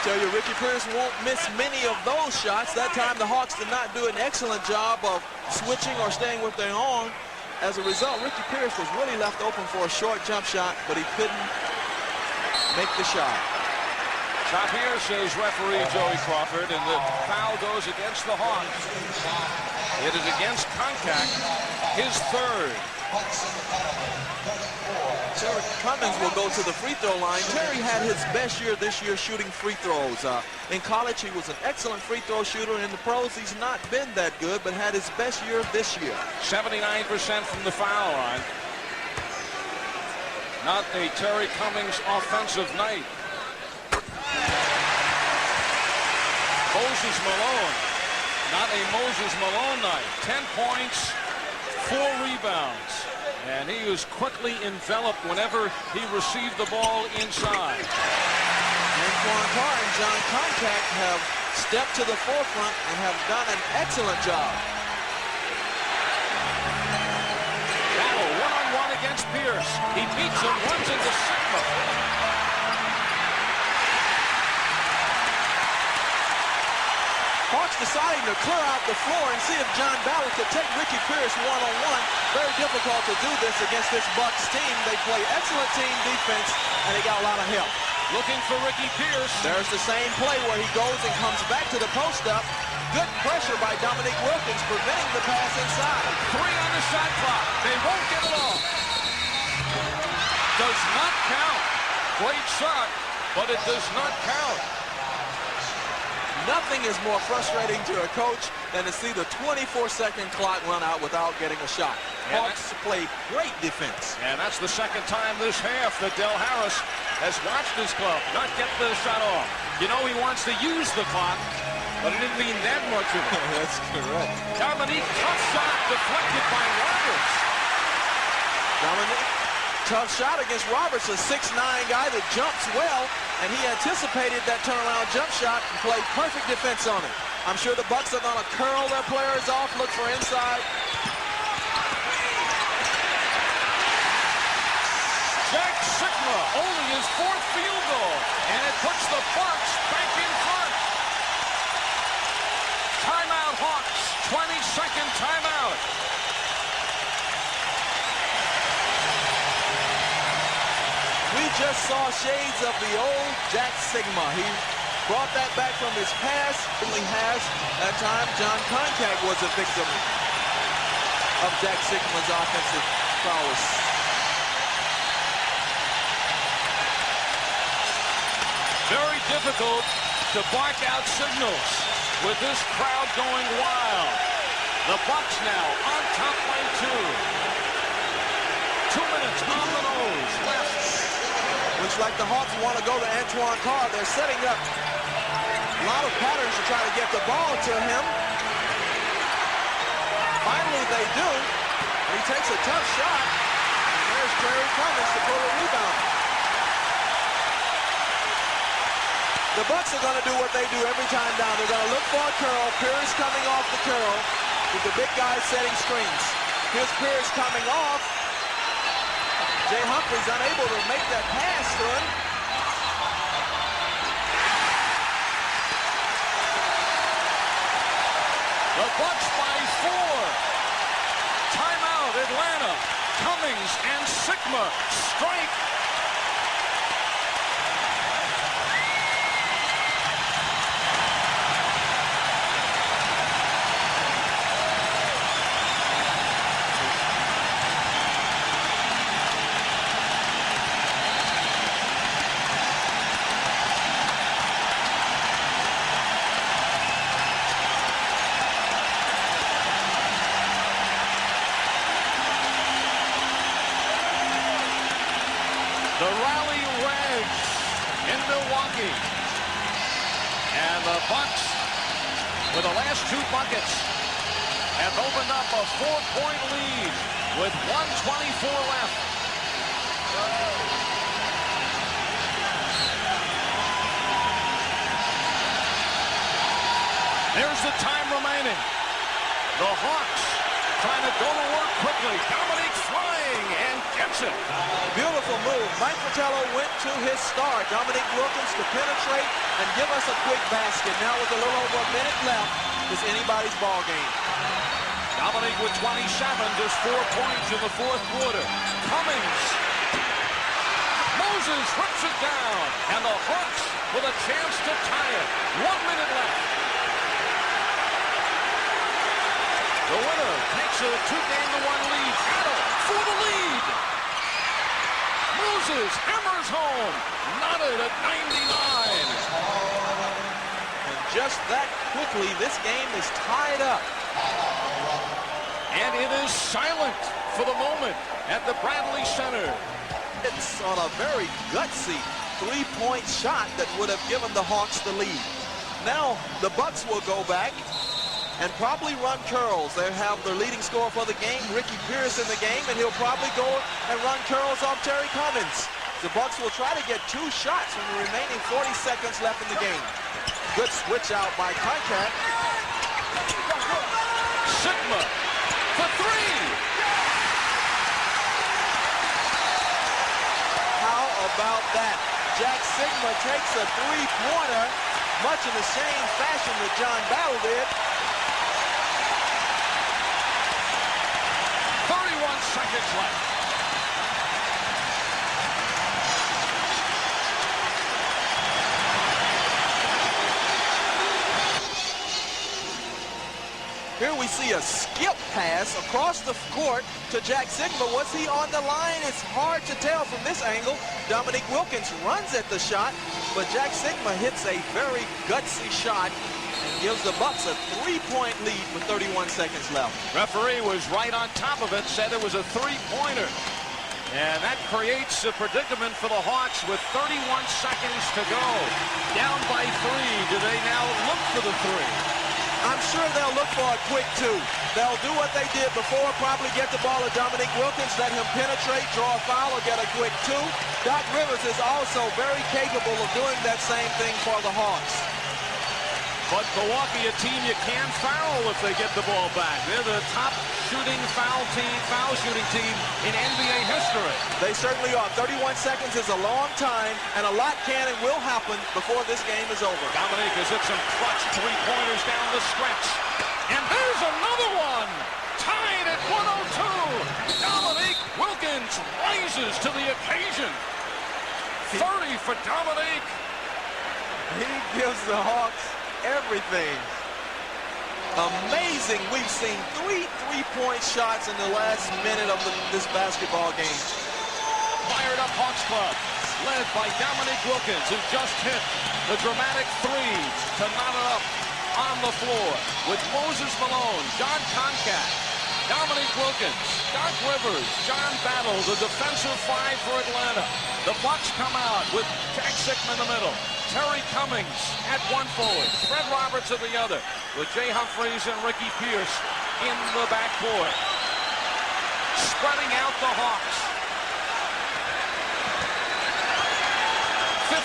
Tell you, Ricky Pierce won't miss many of those shots. That time, the Hawks did not do an excellent job of switching or staying with their own. As a result, Ricky Pierce was really left open for a short jump shot, but he couldn't make the shot. Stop here, says referee Joey Crawford, and the foul goes against the Hawks. It is against Concat, his 3rd. Terry Cummings will go to the free throw line. Terry had his best year this year shooting free throws. In college, he was an excellent free throw shooter. In the pros, he's not been that good, but had his best year this year. 79% from the foul line. Not a Terry Cummings offensive night. Moses Malone. Not a Moses Malone night. 10 points, 4 rebounds. And he was quickly enveloped whenever he received the ball inside. Antoine Carr and John Concat have stepped to the forefront and have done an excellent job. Battle one-on-one against Pierce. He beats him, runs into Sigma. Hawks deciding to clear out the floor and see if John Battle could take Ricky Pierce one-on-one. Very difficult to do this against this Bucks team. They play excellent team defense, and they got a lot of help. looking for Ricky Pierce. There's the same play where he goes and comes back to the post up. Good pressure by Dominique Wilkins, preventing the pass inside. 3 on the shot clock. They won't get it off. Does not count. Great shot, but it does not count. Nothing is more frustrating to a coach than to see the 24-second clock run out without getting a shot. Yeah, Hawks played great defense. And that's the second time this half that Del Harris has watched his club not get the shot off. You know he wants to use the clock, but it didn't mean that much of it. That's correct. Dominique, tough shot deflected by Roberts. Dominique, tough shot against Roberts, a 6'9" guy that jumps well, and he anticipated that turnaround jump shot and played perfect defense on it. I'm sure the Bucks are going to curl their players off, look for inside. Jack Sigma, only his 4th field goal, and it puts the Bucks back in front. Timeout Hawks, 20-second timeout. We just saw shades of the old Jack Sigma. He brought that back from his past. Only has, at times, John Contact was a victim of Jack Sigma's offensive prowess. Very difficult to bark out signals with this crowd going wild. The Bucks now on top by 2. 2 minutes on the nose left. Looks like the Hawks want to go to Antoine Carr. They're setting up a lot of patterns to try to get the ball to him. Finally, they do. He takes a tough shot. And there's Terry Cummings to pull a rebound. The Bucks are going to do what they do every time down. They're going to look for a curl. Pierce coming off the curl with the big guys setting screens. Here's Pierce coming off. Jay Humphries unable to make that pass to him. The Bucks by 4. Timeout, Atlanta. Cummings and Sigma strike. The rally Reds in Milwaukee. And the Bucks, with the last 2 buckets, have opened up a 4-point lead with 1:24 left. There's the time remaining. The Hawks trying to go to work quickly. Dominique flying and gets it. Beautiful move. Mike Fratello went to his star, Dominique Wilkins, to penetrate and give us a quick basket. Now with a little over a minute left, it's anybody's ball game. Dominique with 27, just 4 points in the 4th quarter. Cummings. Moses rips it down. And the Hawks with a chance to tie it. 1 minute left. The winner takes a 2-1 lead. Adams for the lead. Moses hammers home. Knotted at 99. And just that quickly, this game is tied up. And it is silent for the moment at the Bradley Center. It's on a very gutsy 3-point shot that would have given the Hawks the lead. Now the Bucks will go back and probably run curls. They have their leading scorer for the game, Ricky Pierce, in the game, and he'll probably go and run curls off Terry Cummings. The Bucks will try to get 2 shots from the remaining 40 seconds left in the game. Good switch out by Contact. Sigma for 3. How about that? Jack Sigma takes a 3-pointer, much in the same fashion that John Battle did. 31 seconds left. see a skip pass across the court to Jack Sigma. Was he on the line? It's hard to tell from this angle. Dominique Wilkins runs at the shot, but Jack Sigma hits a very gutsy shot and gives the Bucks a 3-point lead with 31 seconds left. Referee was right on top of it, said it was a three-pointer. And that creates a predicament for the Hawks with 31 seconds to go. Down by 3. Do they now look for the 3? I'm sure they'll look for a quick 2. They'll do what they did before, probably get the ball to Dominique Wilkins, let him penetrate, draw a foul, or get a quick 2. Doc Rivers is also very capable of doing that same thing for the Hawks. But Milwaukee, a team you can't foul if they get the ball back. They're the top shooting foul shooting team in NBA history. They certainly are. 31 seconds is a long time, and a lot can and will happen before this game is over. Dominique has hit some clutch three-pointers down the stretch. And there's another one! Tied at 102! Dominique Wilkins rises to the occasion. 30 for Dominique. He gives the Hawks everything. Amazing. We've seen 3 3-point shots in the last minute of this basketball game. Fired up Hawks club, led by Dominique Wilkins, who just hit the dramatic 3 to knot it up on the floor with Moses Malone, John Concat, Dominique Wilkins, Doc Rivers, John Battle, the defensive 5 for Atlanta. The Bucks come out with Jack Sigma in the middle, Terry Cummings at one forward, Fred Roberts at the other, with Jay Humphries and Ricky Pierce in the backcourt. Spreading out the Hawks.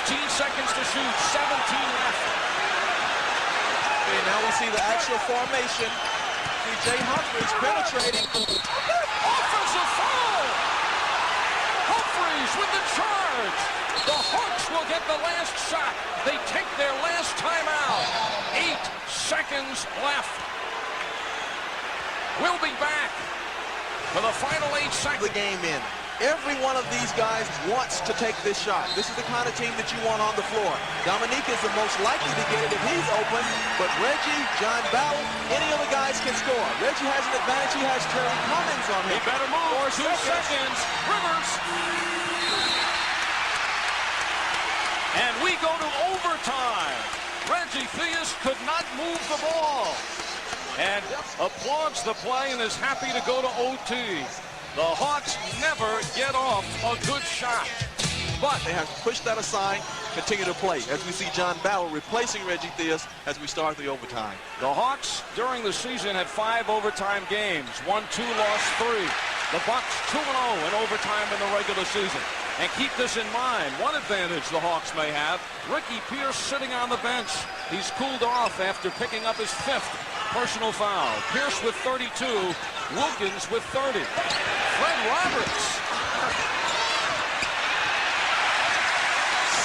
15 seconds to shoot, 17 left. Okay, now we see the actual formation. See Jay Humphries penetrating. Offensive foul! Humphries with the charge. The Hawks will get the last shot. They take their last timeout. 8 seconds left. We'll be back for the final 8 seconds. The game in. Every one of these guys wants to take this shot. This is the kind of team that you want on the floor. Dominique is the most likely to get it if he's open, but Reggie, John Bowell, any of the guys can score. Reggie has an advantage. He has Terry Cummings on him. He better move. 4 seconds. Rivers. And we go to overtime. Reggie Theus could not move the ball. And applauds the play and is happy to go to OT. The Hawks never get off a good shot. But they have to push that aside, continue to play, as we see John Bauer replacing Reggie Theus as we start the overtime. The Hawks, during the season, had 5 overtime games. Won 2, lost 3. The Bucks 2-0 in overtime in the regular season. And keep this in mind, one advantage the Hawks may have, Ricky Pierce sitting on the bench. He's cooled off after picking up his 5th personal foul. Pierce with 32, Wilkins with 30. Fred Roberts.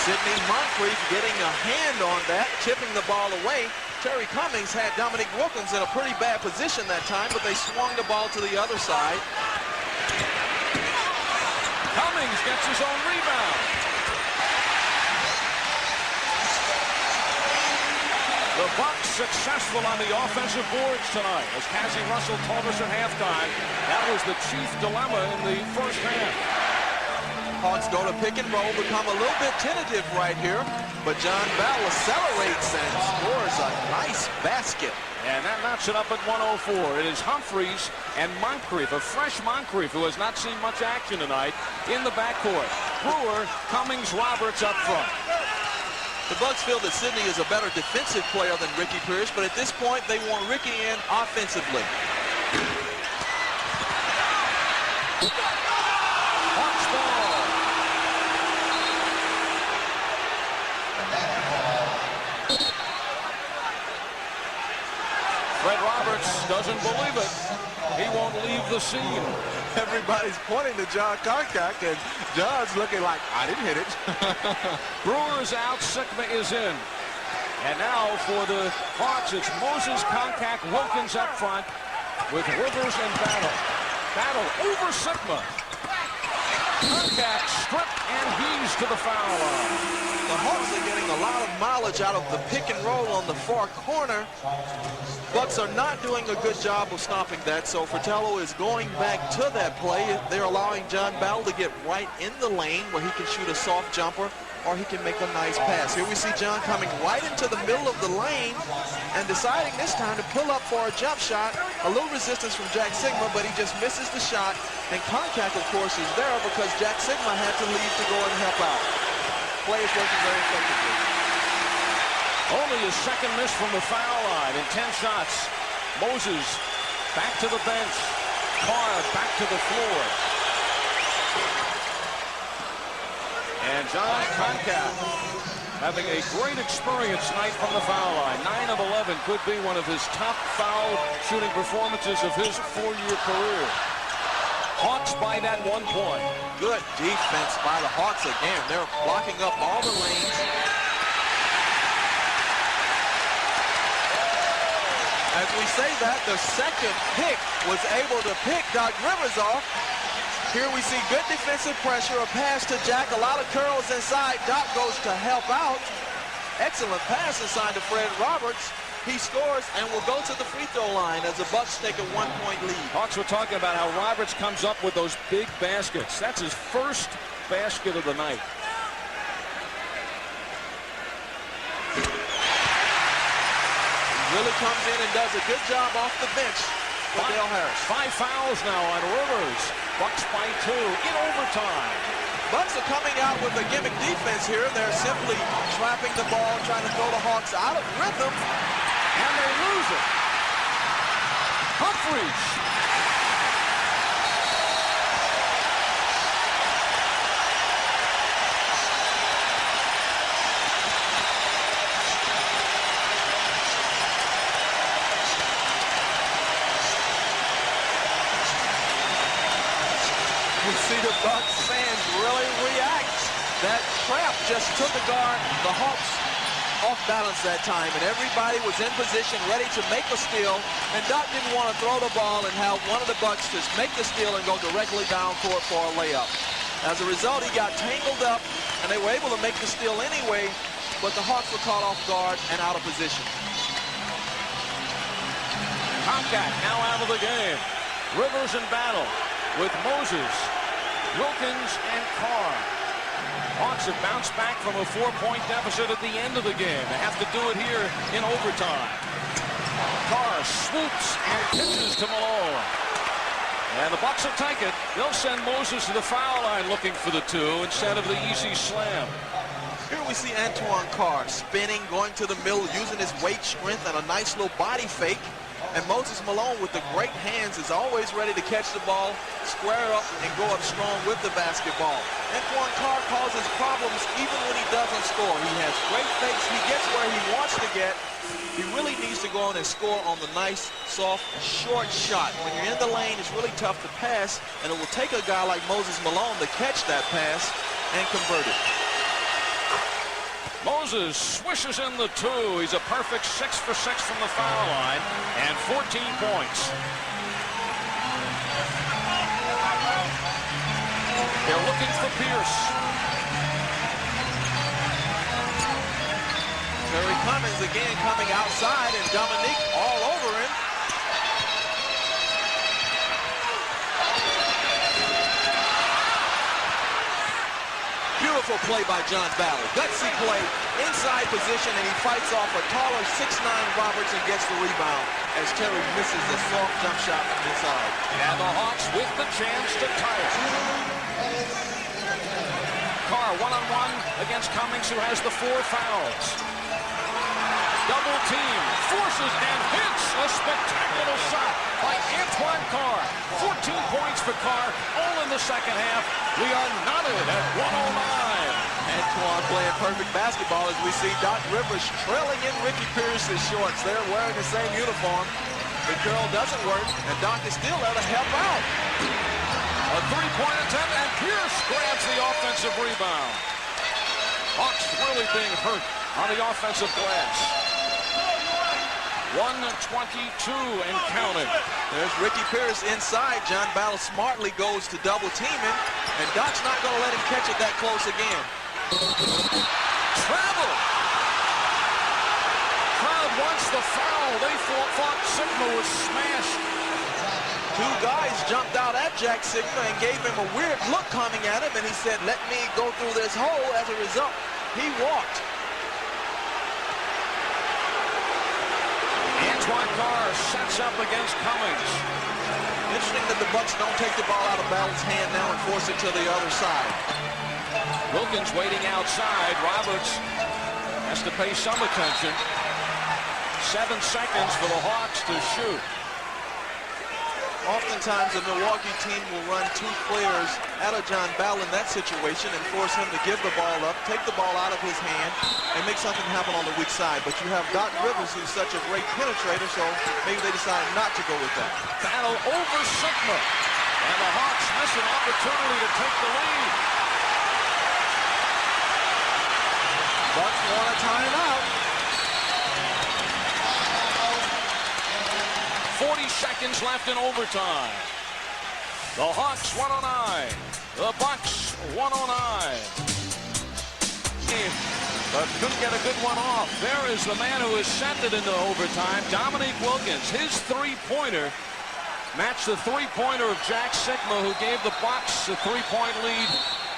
Sidney Moncrief getting a hand on that, tipping the ball away. Terry Cummings had Dominique Wilkins in a pretty bad position that time, but they swung the ball to the other side. Cummings gets his own rebound. The Bucks successful on the offensive boards tonight. As Cassie Russell told us at halftime, that was the chief dilemma in the first half. Hawks go to pick and roll, become a little bit tentative right here, but John Bell accelerates and scores a nice basket. And that knocks it up at 104. It is Humphries and Moncrief, a fresh Moncrief who has not seen much action tonight in the backcourt. Brewer, Cummings, Roberts up front. The Bucks feel that Sidney is a better defensive player than Ricky Pierce, but at this point, they want Ricky in offensively. Hawks ball. Fred Roberts doesn't believe it. He won't leave the scene. Everybody's pointing to John Concat, and John's looking like, I didn't hit it. Brewer's out, Sigma is in. And now for the Hawks, it's Moses, Concat, Wilkins up front with Rivers and Battle. Battle over Sigma. Concat stripped and he's to the foul line. the Hawks are getting a lot of mileage out of the pick and roll on the far corner. Bucks are not doing a good job of stopping that, so Fratello is going back to that play. They're allowing John Battle to get right in the lane where he can shoot a soft jumper or he can make a nice pass. Here we see John coming right into the middle of the lane and deciding this time to pull up for a jump shot. A little resistance from Jack Sigma, but he just misses the shot. And contact, of course, is there because Jack Sigma had to leave to go and help out. Play is working very effectively. Only his second miss from the foul line in 10 shots. Moses back to the bench. Carr back to the floor. And John Concat having a great experience tonight from the foul line. 9 of 11 could be one of his top foul shooting performances of his 4-year career. Hawks by that 1 point. Good defense by the Hawks again. They're blocking up all the lanes. As we say that, the second pick was able to pick Doc Rivers off. Here we see good defensive pressure, a pass to Jack, a lot of curls inside. Doc goes to help out. Excellent pass inside to Fred Roberts. He scores and will go to the free throw line as the Bucks take a 1-point lead. Hawks were talking about how Roberts comes up with those big baskets. That's his first basket of the night. Really comes in and does a good job off the bench for Dale Harris. 5 fouls now on Rivers. Bucks by 2 in overtime. Bucks are coming out with a gimmick defense here. They're simply trapping the ball, trying to throw the Hawks out of rhythm. And they lose it. Humphries. You see the Bucks fans really react. That trap just took the guard, the Hawks, off balance that time, and everybody was in position, ready to make a steal, and Doc didn't want to throw the ball and have one of the Bucks just make the steal and go directly down court for a layup. As a result, he got tangled up, and they were able to make the steal anyway, but the Hawks were caught off guard and out of position. Concat now out of the game. Rivers in battle with Moses, Wilkins, and Carr. Hawks have bounced back from a 4-point deficit at the end of the game. They have to do it here in overtime. Carr swoops and pitches to Malone. And the Bucks will take it. They'll send Moses to the foul line looking for the 2 instead of the easy slam. Here we see Antoine Carr spinning, going to the middle, using his weight strength and a nice little body fake. And Moses Malone, with the great hands, is always ready to catch the ball, square up, and go up strong with the basketball. Antoine Carr causes problems even when he doesn't score. He has great fakes. He gets where he wants to get. He really needs to go on and score on the nice, soft, short shot. When you're in the lane, it's really tough to pass, and it will take a guy like Moses Malone to catch that pass and convert it. Moses swishes in the 2. He's a perfect 6 for 6 from the foul line and 14 points. They're looking for Pierce. Terry Cummings again coming outside, and Dominique all over him. Beautiful play by John Battle. Gutsy play, inside position, and he fights off a taller 6'9" Roberts and gets the rebound as Terry misses a soft jump shot from inside. And the Hawks with the chance to tie it. Carr one-on-one against Cummings, who has the 4 fouls. Double team, forces and hits a spectacular shot by Antoine Carr. 14 points for Carr, all in the second half. We are knotted at 109. Antoine playing perfect basketball as we see Doc Rivers trailing in Ricky Pierce's shorts. They're wearing the same uniform. The curl doesn't work, and Doc is still there to help out. A 3-point attempt, and Pierce grabs the offensive rebound. Hawks really being hurt on the offensive glass. 122 and counting. There's Ricky Pierce inside. John Battle smartly goes to double team him, and Doc's not going to let him catch it that close again. Travel. Crowd wants the foul. They thought Sigma was smashed. Two guys jumped out at Jack Sigma and gave him a weird look coming at him, and he said, "Let me go through this hole." As a result, he walked. Antoine Carr sets up against Cummings. Interesting that the Bucks don't take the ball out of Ballard's hand now and force it to the other side. Wilkins waiting outside. Roberts has to pay some attention. 7 seconds for the Hawks to shoot. Oftentimes, a Milwaukee team will run 2 players at a John Ball in that situation and force him to give the ball up, take the ball out of his hand, and make something happen on the weak side. But you have Doc Rivers, who's such a great penetrator, so maybe they decide not to go with that. Battle over Sigma. And the Hawks miss an opportunity to take the lead. Bucks want a timeout. 40 seconds left in overtime. The Hawks 109. The Bucks 109. But couldn't get a good one off. There is the man who has sent it into overtime, Dominique Wilkins. His three-pointer matched the three-pointer of Jack Sigma, who gave the Bucks a 3-point lead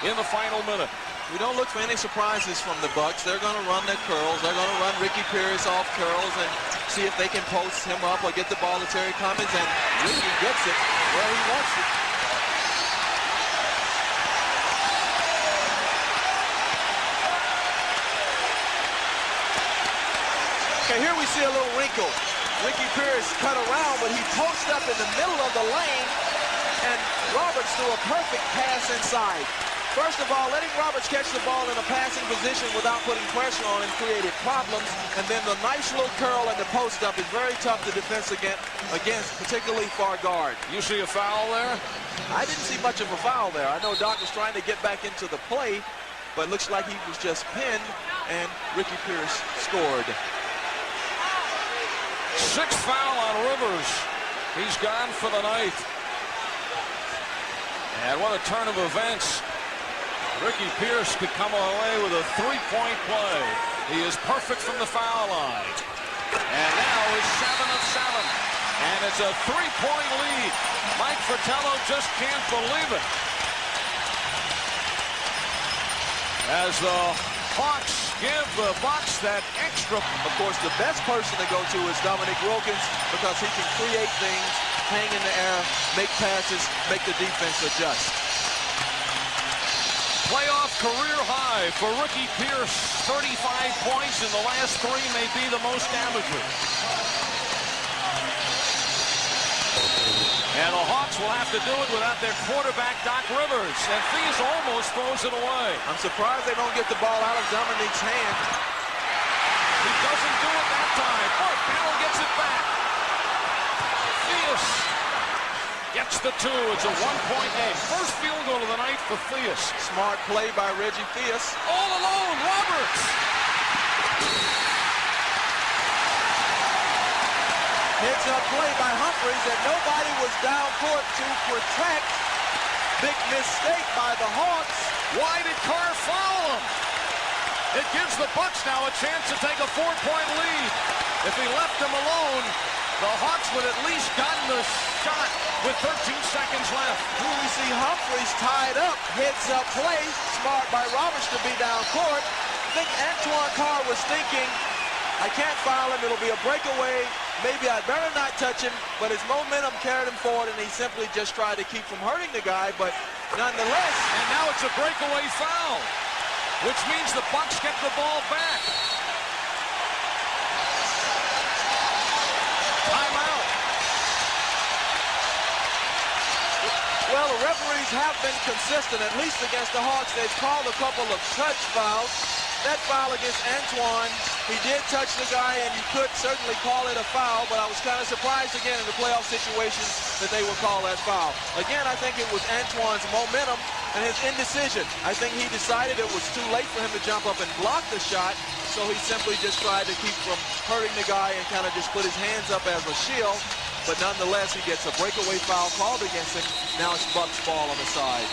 in the final minute. We don't look for any surprises from the Bucks. They're going to run their curls. They're going to run Ricky Pierce off curls and see if they can post him up or get the ball to Terry Cummings, and Ricky gets it where he wants it. Okay, here we see a little wrinkle. Ricky Pierce cut around, but he posts up in the middle of the lane, and Roberts threw a perfect pass inside. First of all, letting Roberts catch the ball in a passing position without putting pressure on him created problems. And then the nice little curl and the post up is very tough to defend against, particularly far guard. You see a foul there? I didn't see much of a foul there. I know Doc was trying to get back into the play, but looks like he was just pinned, and Ricky Pierce scored. 6th foul on Rivers. He's gone for the night. And what a turn of events. Ricky Pierce could come away with a 3-point play. He is perfect from the foul line. And now is 7 of 7. And it's a 3-point lead. Mike Fratello just can't believe it. As the Hawks give the Bucks that extra. Of course, the best person to go to is Dominique Wilkins, because he can create things, hang in the air, make passes, make the defense adjust. Playoff career high for Ricky Pierce. 35 points in the last 3 may be the most damaging. And the Hawks will have to do it without their quarterback, Doc Rivers. And Theus almost throws it away. I'm surprised they don't get the ball out of Dominique's hand. He doesn't do it that time. Oh, Bell gets it back. Theus gets the 2. It's a 1-point game. First field goal of the night for Theus. Smart play by Reggie Theus. All alone, Roberts. Heads up play by Humphries, and nobody was down court to protect. Big mistake by the Hawks. Why did Carr foul him? It gives the Bucks now a chance to take a 4-point lead. If he left him alone, the Hawks would at least gotten the shot with 13 seconds left. Here we see Humphries tied up. Heads up play. Smart by Roberts to be down court. I think Antoine Carr was thinking, I can't foul him. It'll be a breakaway. Maybe I'd better not touch him, but his momentum carried him forward, and he simply just tried to keep from hurting the guy, but nonetheless. And now it's a breakaway foul, which means the Bucks get the ball back. Timeout. Well, the referees have been consistent, at least against the Hawks. They've called a couple of touch fouls. That foul against Antoine, he did touch the guy, and you could certainly call it a foul, but I was kind of surprised again in the playoff situation that they would call that foul. Again, I think it was Antoine's momentum and his indecision. I think he decided it was too late for him to jump up and block the shot, so he simply just tried to keep from hurting the guy and kind of just put his hands up as a shield. But nonetheless, he gets a breakaway foul called against him. Now it's Bucks ball on the side.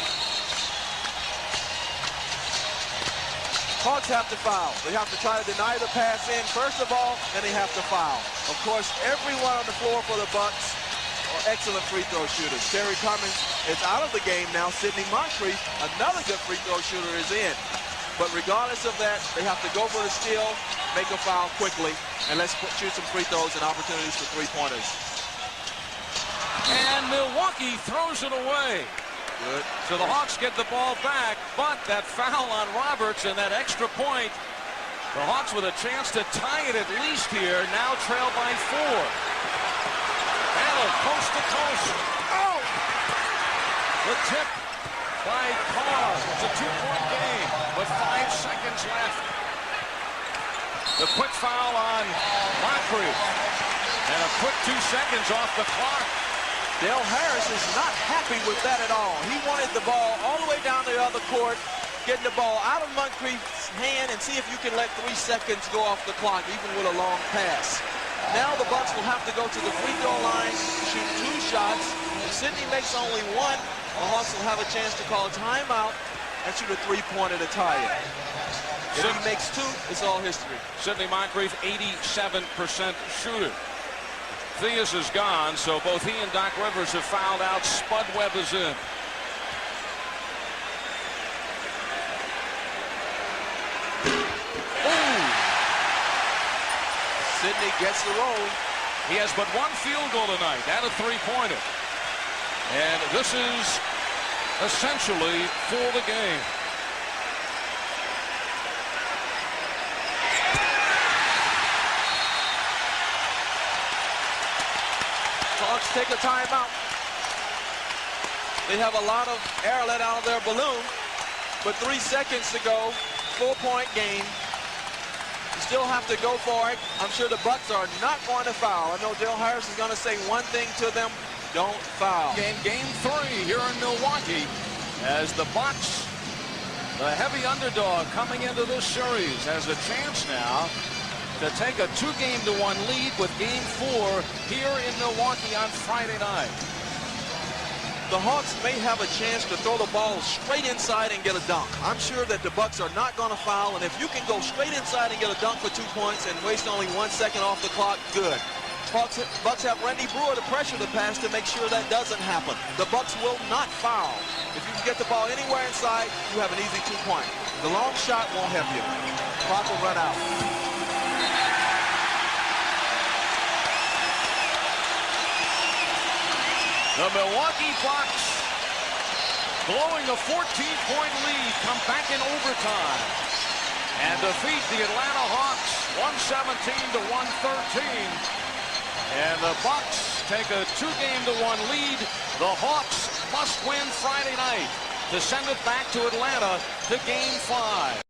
Hawks have to foul. They have to try to deny the pass in, first of all, and they have to foul. Of course, everyone on the floor for the Bucks are excellent free throw shooters. Terry Cummings is out of the game now. Sidney Moncrief, another good free throw shooter, is in. But regardless of that, they have to go for the steal, make a foul quickly, and let's shoot some free throws and opportunities for three-pointers. And Milwaukee throws it away. Good. So the Hawks get the ball back, but that foul on Roberts and that extra point, the Hawks with a chance to tie it at least here, now trail by 4. Allen, coast to coast. Oh! The tip by Carr. It's a 2-point game, but 5 seconds left. The quick foul on Moncrief. And a quick 2 seconds off the clock. Dale Harris is not happy with that at all. He wanted the ball all the way down the other court, getting the ball out of Moncrief's hand and see if you can let 3 seconds go off the clock, even with a long pass. Now the Bucks will have to go to the free throw line, shoot 2 shots. If Sidney makes only 1, the Hawks will have a chance to call a timeout and shoot a 3-pointer to tie it. If he makes 2, it's all history. Sidney Moncrief, 87% shooter. Theus is gone, so both he and Doc Rivers have fouled out. Spud Webb is in. Ooh. Sidney gets the roll. He has but 1 field goal tonight, and a 3-pointer. And this is essentially for the game. Hawks take a timeout. They have a lot of air let out of their balloon, but 3 seconds to go, 4-point game. You still have to go for it. I'm sure the Bucks are not going to foul. I know Dale Harris is going to say one thing to them: don't foul. Game 3 here in Milwaukee, as the Bucks, the heavy underdog coming into this series, has a chance now to take a 2-game-to-1 lead with Game 4 here in Milwaukee on Friday night. The Hawks may have a chance to throw the ball straight inside and get a dunk. I'm sure that the Bucks are not going to foul, and if you can go straight inside and get a dunk for 2 points and waste only 1 second off the clock, good. Bucks have Randy Brewer to pressure the pass to make sure that doesn't happen. The Bucks will not foul. If you can get the ball anywhere inside, you have an easy 2-point. The long shot won't help you. Clock will run out. The Milwaukee Bucks, blowing a 14-point lead, come back in overtime and defeat the Atlanta Hawks 117-113. And the Bucks take a 2-game-to-1 lead. The Hawks must win Friday night to send it back to Atlanta to Game 5.